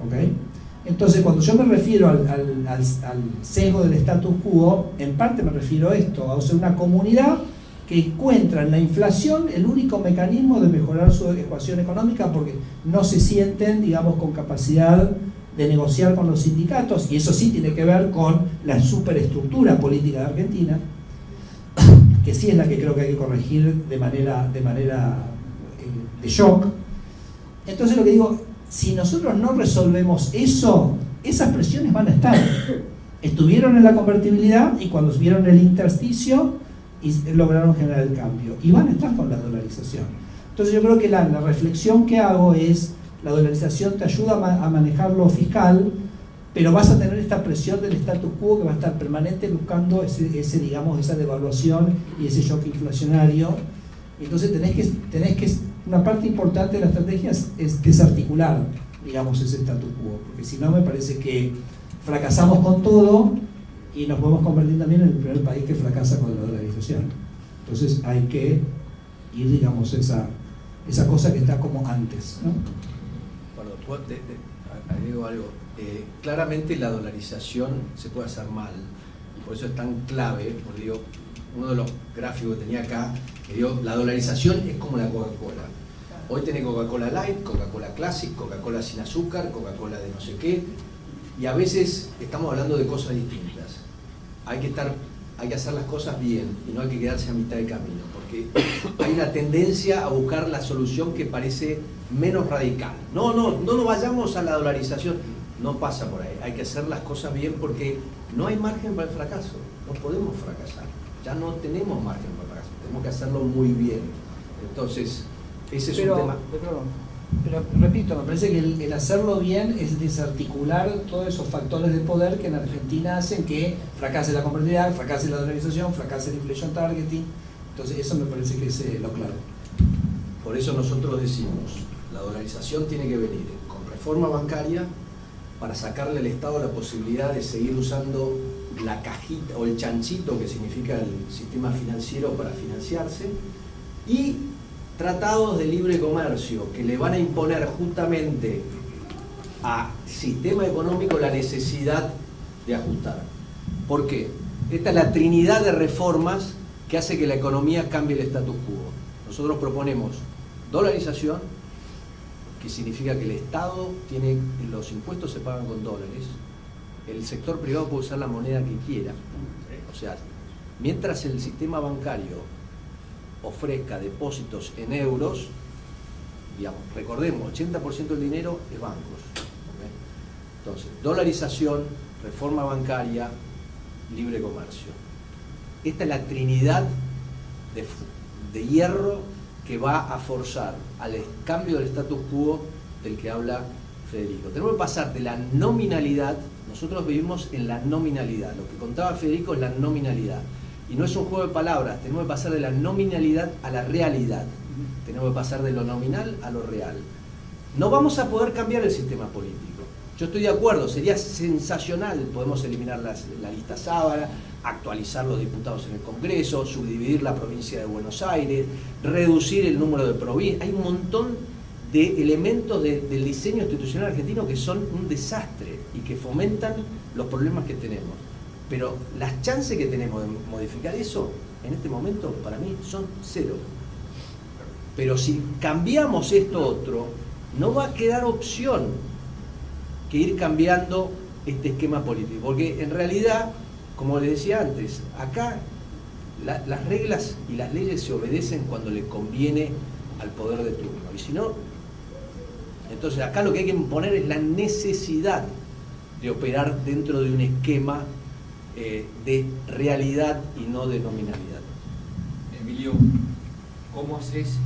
¿Ok? Entonces, cuando yo me refiero al sesgo del status quo, en parte me refiero a esto, a una comunidad que encuentra en la inflación el único mecanismo de mejorar su ecuación económica porque no se sienten, digamos, con capacidad de negociar con los sindicatos, y eso sí tiene que ver con la superestructura política de Argentina, que sí es la que creo que hay que corregir de manera de shock. Entonces lo que digo, si nosotros no resolvemos eso, esas presiones van a estar. Estuvieron en la convertibilidad y cuando vieron el intersticio y lograron generar el cambio. Y van a estar con la dolarización. Entonces yo creo que la reflexión que hago es, la dolarización te ayuda a manejar lo fiscal, pero vas a tener esta presión del status quo que va a estar permanente buscando digamos, esa devaluación y ese shock inflacionario. Entonces tenés que una parte importante de la estrategia es desarticular, digamos, ese status quo, porque si no me parece que fracasamos con todo y nos podemos convertir también en el primer país que fracasa con la dolarización. Entonces hay que ir, digamos, esa cosa que está como antes, ¿no? Bueno, agrego algo. Claramente la dolarización se puede hacer mal, y por eso es tan clave, porque digo, uno de los gráficos que tenía acá, que digo, la dolarización es como la Coca-Cola. Hoy tenés Coca-Cola Light, Coca-Cola Classic, Coca-Cola sin azúcar, Coca-Cola de no sé qué, y a veces estamos hablando de cosas distintas. Hay que hacer las cosas bien y no hay que quedarse a mitad de camino, porque hay una tendencia a buscar la solución que parece menos radical. No vayamos a la dolarización, no pasa por ahí. Hay que hacer las cosas bien porque no hay margen para el fracaso, no podemos fracasar, ya no tenemos margen para el fracaso, tenemos que hacerlo muy bien. Entonces, ese es un tema. Pero repito, me parece que el hacerlo bien es desarticular todos esos factores de poder que en Argentina hacen que fracase la convertibilidad, fracase la dolarización, fracase el inflation targeting. Entonces eso me parece que es lo clave. Por eso nosotros decimos, la dolarización tiene que venir con reforma bancaria para sacarle al Estado la posibilidad de seguir usando la cajita o el chanchito que significa el sistema financiero para financiarse, y tratados de libre comercio que le van a imponer justamente al sistema económico la necesidad de ajustar. ¿Por qué? Esta es la trinidad de reformas que hace que la economía cambie el status quo. Nosotros proponemos dolarización, que significa que el Estado tiene, los impuestos se pagan con dólares, el sector privado puede usar la moneda que quiera. O sea, mientras el sistema bancario ofrezca depósitos en euros, digamos, recordemos, 80% del dinero es bancos. ¿Okay? Entonces, dolarización, reforma bancaria, libre comercio. Esta es la trinidad de hierro que va a forzar al cambio del status quo del que habla Federico. Tenemos que pasar de la nominalidad, nosotros vivimos en la nominalidad, lo que contaba Federico es la nominalidad. Y no es un juego de palabras, tenemos que pasar de la nominalidad a la realidad. Tenemos que pasar de lo nominal a lo real. No vamos a poder cambiar el sistema político. Yo estoy de acuerdo, sería sensacional, podemos eliminar la lista sábana, actualizar los diputados en el Congreso, subdividir la provincia de Buenos Aires, reducir el número de provincias. Hay un montón de elementos del diseño institucional argentino que son un desastre y que fomentan los problemas que tenemos. Pero las chances que tenemos de modificar eso, en este momento, para mí, son cero. Pero si cambiamos esto otro, no va a quedar opción que ir cambiando este esquema político. Porque en realidad, como les decía antes, acá las reglas y las leyes se obedecen cuando le conviene al poder de turno. Y si no, entonces acá lo que hay que imponer es la necesidad de operar dentro de un esquema de realidad y no de nominalidad. Emilio, ¿cómo haces?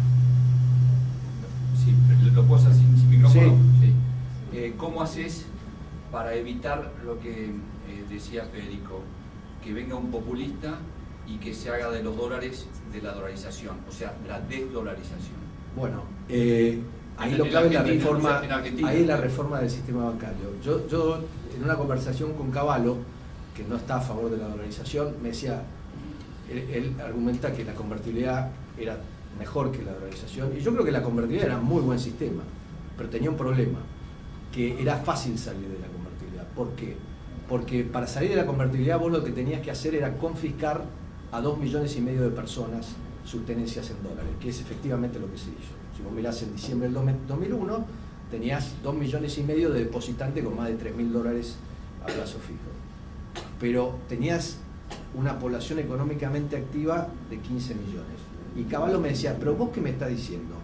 Si lo puedo hacer sin micrófono. Sí. ¿Cómo haces para evitar lo que decía Federico? Que venga un populista y que se haga de los dólares de la dolarización, o sea, la desdolarización. Bueno, ahí lo clave es la reforma, ahí la reforma del sistema bancario. Yo en una conversación con Cavallo, que no está a favor de la dolarización, me decía, él argumenta que la convertibilidad era mejor que la dolarización, y yo creo que la convertibilidad era un muy buen sistema, pero tenía un problema, que era fácil salir de la convertibilidad. ¿Por qué? Porque para salir de la convertibilidad vos lo que tenías que hacer era confiscar a 2,5 millones de personas sus tenencias en dólares, que es efectivamente lo que se hizo. Si vos mirás en diciembre del 2001, tenías 2,5 millones de depositantes con más de $3.000 a plazo fijo. Pero tenías una población económicamente activa de 15 millones. Y Cavallo me decía, pero vos qué me estás diciendo,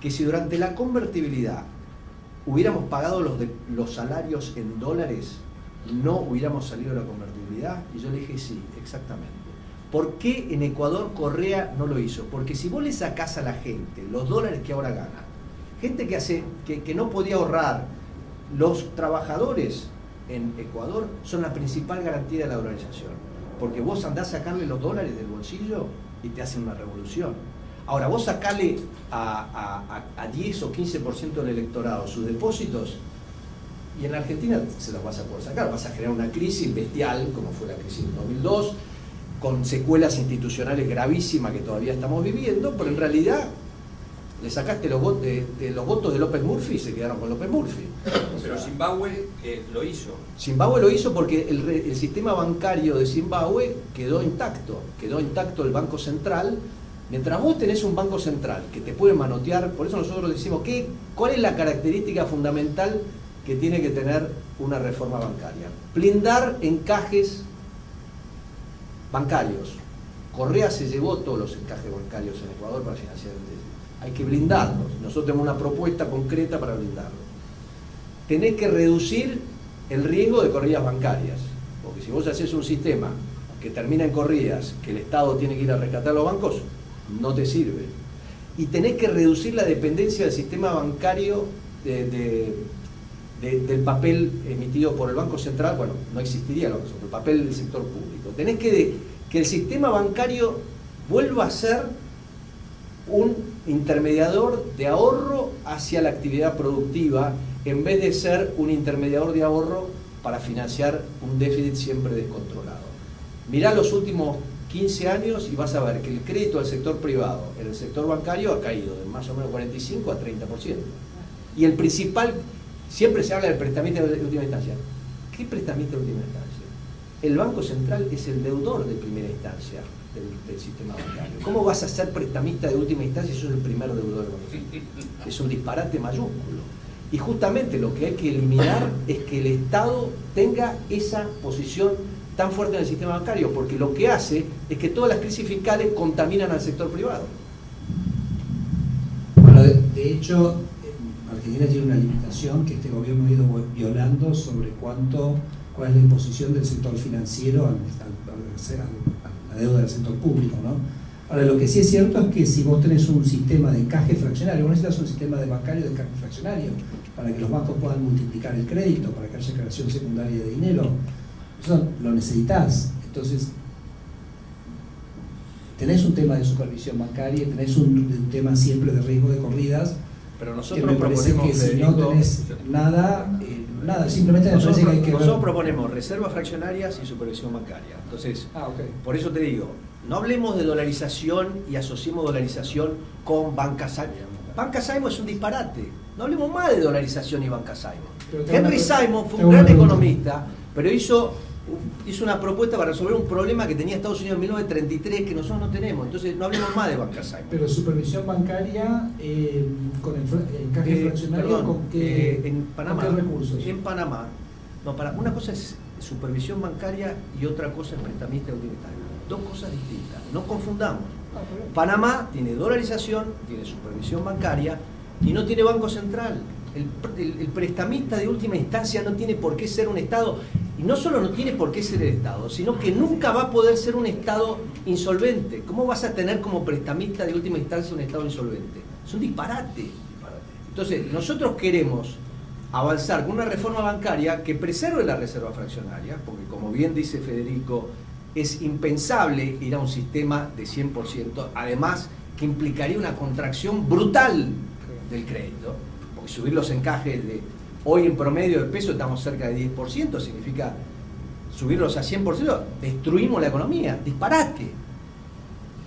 que si durante la convertibilidad hubiéramos pagado los salarios en dólares, no hubiéramos salido de la convertibilidad. Y yo le dije, sí, exactamente. ¿Por qué en Ecuador Correa no lo hizo? Porque si vos le sacás a la gente los dólares que ahora gana, gente que no podía ahorrar, los trabajadores en Ecuador son la principal garantía de la dolarización. Porque vos andás a sacarle los dólares del bolsillo y te hacen una revolución. Ahora, vos sacale a 10 o 15% del electorado sus depósitos, y en la Argentina se los vas a poder sacar. Vas a generar una crisis bestial, como fue la crisis del 2002, con secuelas institucionales gravísimas que todavía estamos viviendo, pero en realidad le sacaste los votos de López Murphy y se quedaron con López Murphy. Pero Zimbabue lo hizo. Zimbabue lo hizo porque el sistema bancario de Zimbabue quedó intacto el Banco Central. Mientras vos tenés un Banco Central que te puede manotear, por eso nosotros decimos, ¿cuál es la característica fundamental que tiene que tener una reforma bancaria? Blindar encajes bancarios. Correa se llevó todos los encajes bancarios en Ecuador para financiar el déficit. Hay que blindarlos. Nosotros tenemos una propuesta concreta para blindarlos. Tenés que reducir el riesgo de corridas bancarias, porque si vos haces un sistema que termina en corridas, que el Estado tiene que ir a rescatar a los bancos, no te sirve. Y tenés que reducir la dependencia del sistema bancario del papel emitido por el Banco Central. Bueno, no existiría lo que el papel del sector público. Tenés que el sistema bancario vuelva a ser un intermediador de ahorro hacia la actividad productiva, en vez de ser un intermediador de ahorro para financiar un déficit siempre descontrolado. Mirá los últimos 15 años y vas a ver que el crédito al sector privado en el sector bancario ha caído de más o menos 45 a 30%. Y el principal, siempre se habla del prestamista de última instancia. ¿Qué prestamista de última instancia? El Banco Central es el deudor de primera instancia del sistema bancario. ¿Cómo vas a ser prestamista de última instancia si sos el primer deudor del Banco Central? Es un disparate mayúsculo. Y justamente lo que hay que eliminar es que el Estado tenga esa posición tan fuerte en el sistema bancario, porque lo que hace es que todas las crisis fiscales contaminan al sector privado. Bueno, de hecho, Argentina tiene una limitación que este gobierno ha ido violando sobre cuál es la imposición del sector financiero a la deuda del sector público, ¿no? Ahora, lo que sí es cierto es que si vos tenés un sistema de encaje fraccionario, vos necesitas un sistema de bancario de encaje fraccionario para que los bancos puedan multiplicar el crédito, para que haya creación secundaria de dinero. Eso lo necesitas. Entonces, tenés un tema de supervisión bancaria, tenés un tema siempre de riesgo de corridas, pero que me parece que si no tenés nada, simplemente me parece que hay que nosotros proponemos reservas fraccionarias y supervisión bancaria. Entonces, por eso te digo, no hablemos de dolarización y asociemos dolarización con Banca Simon. Banca Simon es un disparate. No hablemos más de dolarización y Banca Simon. Henry Simon fue un gran economista, pero hizo una propuesta para resolver un problema que tenía Estados Unidos en 1933 que nosotros no tenemos. Entonces no hablemos más de Banca Simon. Pero supervisión bancaria con el encaje fraccionario, ¿con qué, en Panamá, ¿con qué recursos? En Panamá, una cosa es supervisión bancaria y otra cosa es prestamista de última instancia. Dos cosas distintas. No confundamos. Panamá tiene dolarización, tiene supervisión bancaria y no tiene banco central. El prestamista de última instancia no tiene por qué ser un Estado, y no solo no tiene por qué ser el Estado, sino que nunca va a poder ser un Estado insolvente. ¿Cómo vas a tener como prestamista de última instancia un Estado insolvente? Es un disparate. Entonces, nosotros queremos avanzar con una reforma bancaria que preserve la reserva fraccionaria, porque como bien dice Federico, es impensable ir a un sistema de 100%, además que implicaría una contracción brutal del crédito, porque subir los encajes de hoy en promedio del peso estamos cerca de 10%, significa subirlos a 100%, destruimos la economía, disparate.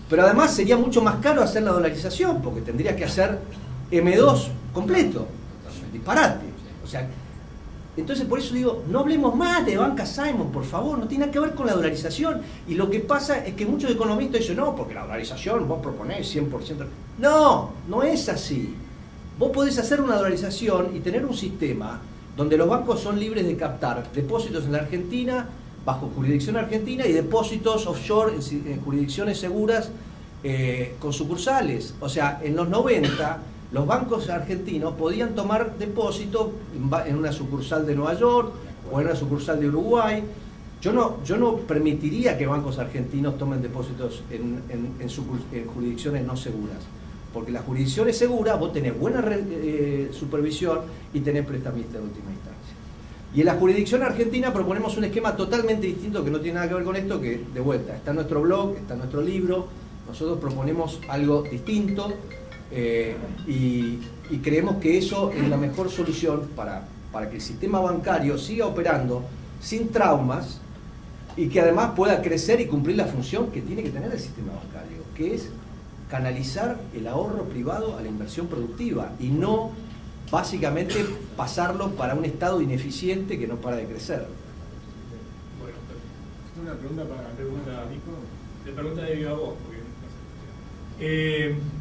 Pero además sería mucho más caro hacer la dolarización, porque tendría que hacer M2 completo, disparate. O sea, entonces por eso digo, no hablemos más de banca Simon, por favor, no tiene nada que ver con la dolarización. Y lo que pasa es que muchos economistas dicen, no, porque la dolarización vos proponés 100%. No, no es así. Vos podés hacer una dolarización y tener un sistema donde los bancos son libres de captar depósitos en la Argentina, bajo jurisdicción argentina, y depósitos offshore en jurisdicciones seguras con sucursales. O sea, en los 90... los bancos argentinos podían tomar depósito en una sucursal de Nueva York o en una sucursal de Uruguay. Yo no permitiría que bancos argentinos tomen depósitos en jurisdicciones no seguras, porque las jurisdicciones seguras vos tenés buena supervisión y tenés prestamista de última instancia. Y en la jurisdicción argentina proponemos un esquema totalmente distinto que no tiene nada que ver con esto, que de vuelta está en nuestro blog, está en nuestro libro. Nosotros proponemos algo distinto. Y creemos que eso es la mejor solución para que el sistema bancario siga operando sin traumas y que además pueda crecer y cumplir la función que tiene que tener el sistema bancario, que es canalizar el ahorro privado a la inversión productiva y no básicamente pasarlo para un Estado ineficiente que no para de crecer. Bueno, una pregunta para Nico. Te pregunta de viva voz, porque no sé.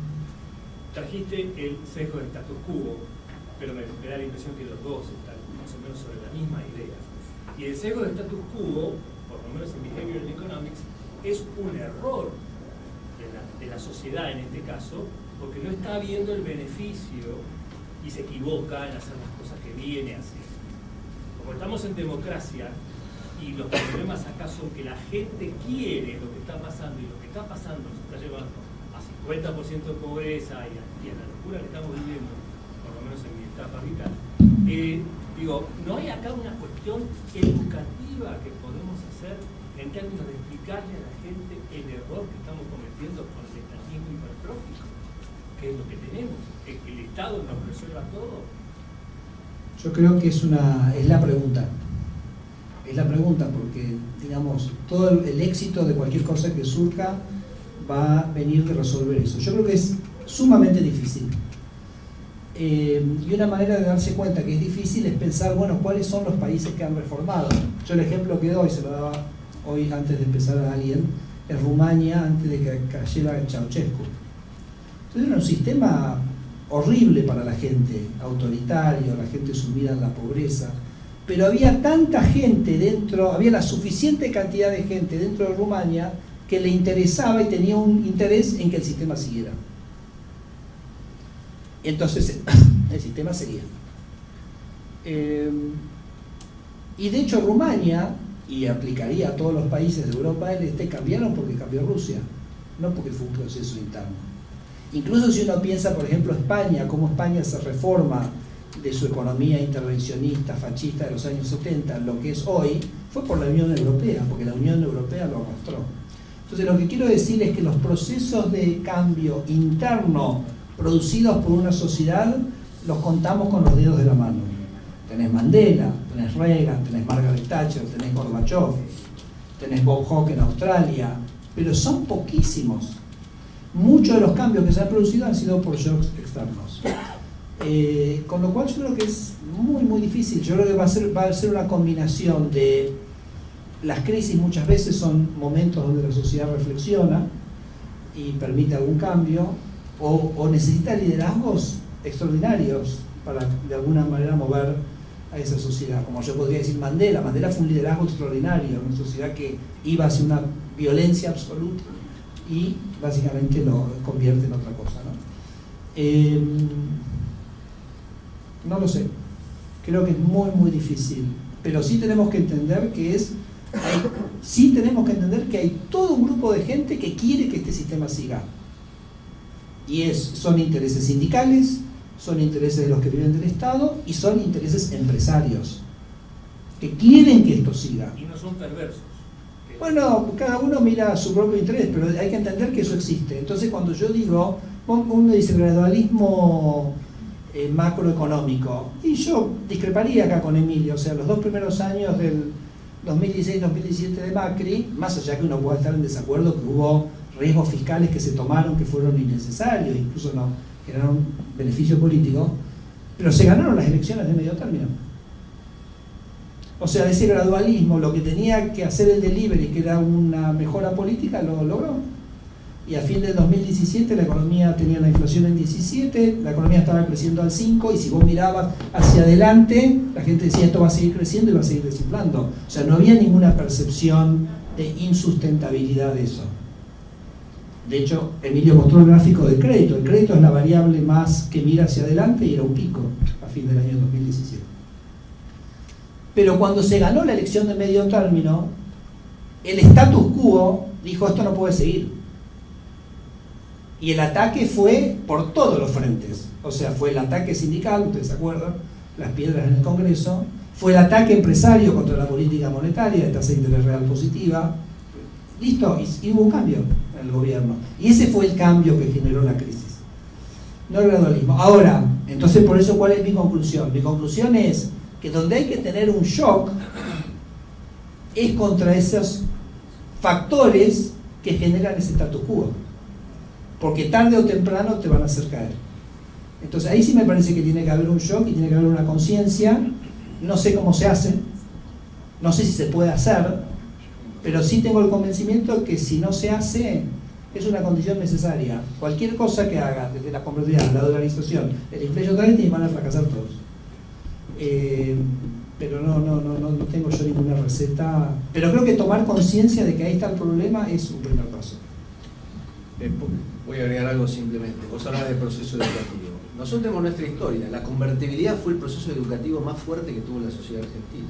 Trajiste el sesgo de status quo, pero me da la impresión que los dos están más o menos sobre la misma idea. Y el sesgo de status quo, por lo menos en Behavioral Economics, es un error de la sociedad en este caso, porque no está viendo el beneficio y se equivoca en hacer las cosas que viene haciendo. Como estamos en democracia y los problemas acá son que la gente quiere lo que está pasando y lo que está pasando nos está llevando a 50% de pobreza y a la locura que estamos viviendo, por lo menos en mi etapa vital. Digo, ¿no hay acá una cuestión educativa que podemos hacer en términos de explicarle a la gente el error que estamos cometiendo con el estatismo hipertrófico? ¿Qué es lo que tenemos? ¿Es que el Estado nos resuelva todo? Yo creo que es la pregunta. Es la pregunta porque, digamos, todo el éxito de cualquier cosa que surja va a venir de resolver eso. Yo creo que es sumamente difícil. Y una manera de darse cuenta que es difícil es pensar, bueno, ¿cuáles son los países que han reformado? Yo el ejemplo que doy, se lo daba hoy antes de empezar a alguien, es Rumania antes de que cayera Ceausescu. Entonces era un sistema horrible para la gente, autoritario, la gente sumida en la pobreza, pero había tanta gente dentro, había la suficiente cantidad de gente dentro de Rumania que le interesaba y tenía un interés en que el sistema siguiera. Entonces el sistema seguía. Y de hecho Rumania, y aplicaría a todos los países de Europa del Este, cambiaron porque cambió Rusia, no porque fue un proceso interno. Incluso si uno piensa, por ejemplo, España, cómo España se reforma de su economía intervencionista, fascista de los años 70, lo que es hoy, fue por la Unión Europea, porque la Unión Europea lo arrastró. Entonces lo que quiero decir es que los procesos de cambio interno producidos por una sociedad los contamos con los dedos de la mano. Tenés Mandela, tenés Reagan, tenés Margaret Thatcher, tenés Gorbachev, tenés Bob Hawke en Australia, pero son poquísimos. Muchos de los cambios que se han producido han sido por shocks externos. Con lo cual yo creo que es muy muy difícil. Yo creo que va a ser una combinación de las crisis. Muchas veces son momentos donde la sociedad reflexiona y permite algún cambio, o necesita liderazgos extraordinarios para de alguna manera mover a esa sociedad. Como yo podría decir Mandela fue un liderazgo extraordinario, una sociedad que iba hacia una violencia absoluta y básicamente lo convierte en otra cosa, ¿no? No lo sé, creo que es muy muy difícil, pero sí tenemos que entender que hay todo un grupo de gente que quiere que este sistema siga, y son intereses sindicales, son intereses de los que viven del Estado y son intereses empresarios que quieren que esto siga. Y no son perversos. Bueno, cada uno mira su propio interés, pero hay que entender que eso existe. Entonces, cuando yo digo, uno dice gradualismo macroeconómico, y yo discreparía acá con Emilio, o sea, los 2 primeros años del 2016-2017 de Macri, más allá que uno pueda estar en desacuerdo que hubo riesgos fiscales que se tomaron que fueron innecesarios, incluso no generaron beneficio político, pero se ganaron las elecciones de medio término. O sea, ese gradualismo, lo que tenía que hacer el delivery, que era una mejora política, lo logró. Y a fin del 2017 la economía tenía la inflación en 17, la economía estaba creciendo al 5, y si vos mirabas hacia adelante, la gente decía esto va a seguir creciendo y va a seguir desinflando. O sea, no había ninguna percepción de insustentabilidad de eso. De hecho, Emilio mostró el gráfico del crédito. El crédito es la variable más que mira hacia adelante y era un pico a fin del año 2017. Pero cuando se ganó la elección de medio término, el status quo dijo esto no puede seguir. Y el ataque fue por todos los frentes. O sea, fue el ataque sindical, ustedes se acuerdan, las piedras en el Congreso, fue el ataque empresario contra la política monetaria, de tasa de interés real positiva. Listo, y hubo un cambio en el gobierno. Y ese fue el cambio que generó la crisis. No el gradualismo. Ahora, entonces por eso, ¿cuál es mi conclusión? Mi conclusión es que donde hay que tener un shock es contra esos factores que generan ese status quo, porque tarde o temprano te van a hacer caer. Entonces ahí sí me parece que tiene que haber un shock y tiene que haber una conciencia. No sé cómo se hace, no sé si se puede hacer, pero sí tengo el convencimiento de que si no se hace es una condición necesaria. Cualquier cosa que haga, desde la convertibilidad, la dolarización, el inflation targeting, van a fracasar todos. Pero no tengo yo ninguna receta, pero creo que tomar conciencia de que ahí está el problema es un primer paso. Voy a agregar algo simplemente. Vos hablabas del proceso educativo. Nosotros tenemos nuestra historia. La convertibilidad fue el proceso educativo más fuerte que tuvo la sociedad argentina.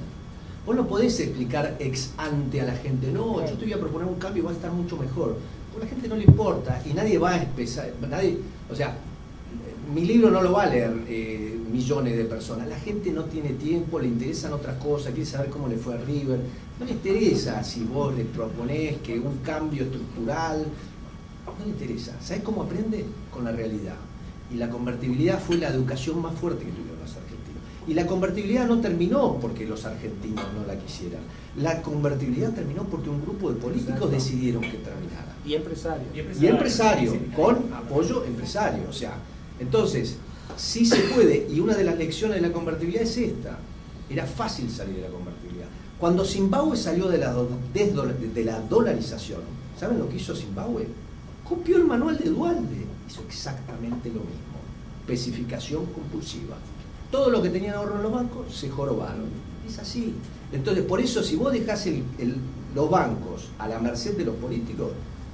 Vos no podés explicar ex ante a la gente, no, yo te voy a proponer un cambio y va a estar mucho mejor. Porque a la gente no le importa y nadie va a empezar, o sea, mi libro no lo va a leer millones de personas. La gente no tiene tiempo, le interesan otras cosas, quiere saber cómo le fue a River. No le interesa si vos le proponés que un cambio estructural, no le interesa. ¿Sabés cómo aprende? Con la realidad. Y la convertibilidad fue la educación más fuerte que tuvieron los argentinos. Y la convertibilidad no terminó porque los argentinos no la quisieran. La convertibilidad terminó porque un grupo de políticos decidieron que terminara. Y empresarios. Y empresarios, con apoyo empresario. O sea, entonces, sí se puede, y una de las lecciones de la convertibilidad es esta. Era fácil salir de la convertibilidad. Cuando Zimbabue salió de la dolarización, ¿saben lo que hizo Zimbabue? Copió el manual de Duhalde, hizo exactamente lo mismo. Especificación compulsiva. Todo lo que tenían ahorro en los bancos se jorobaron. Es así. Entonces, por eso, si vos dejás los bancos a la merced de los políticos,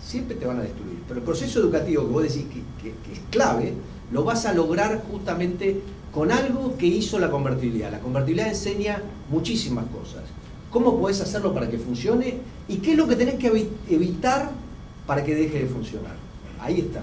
siempre te van a destruir. Pero el proceso educativo que vos decís que es clave, lo vas a lograr justamente con algo que hizo la convertibilidad. La convertibilidad enseña muchísimas cosas. ¿Cómo podés hacerlo para que funcione? ¿Y qué es lo que tenés que evitar para que deje de funcionar? Ahí está.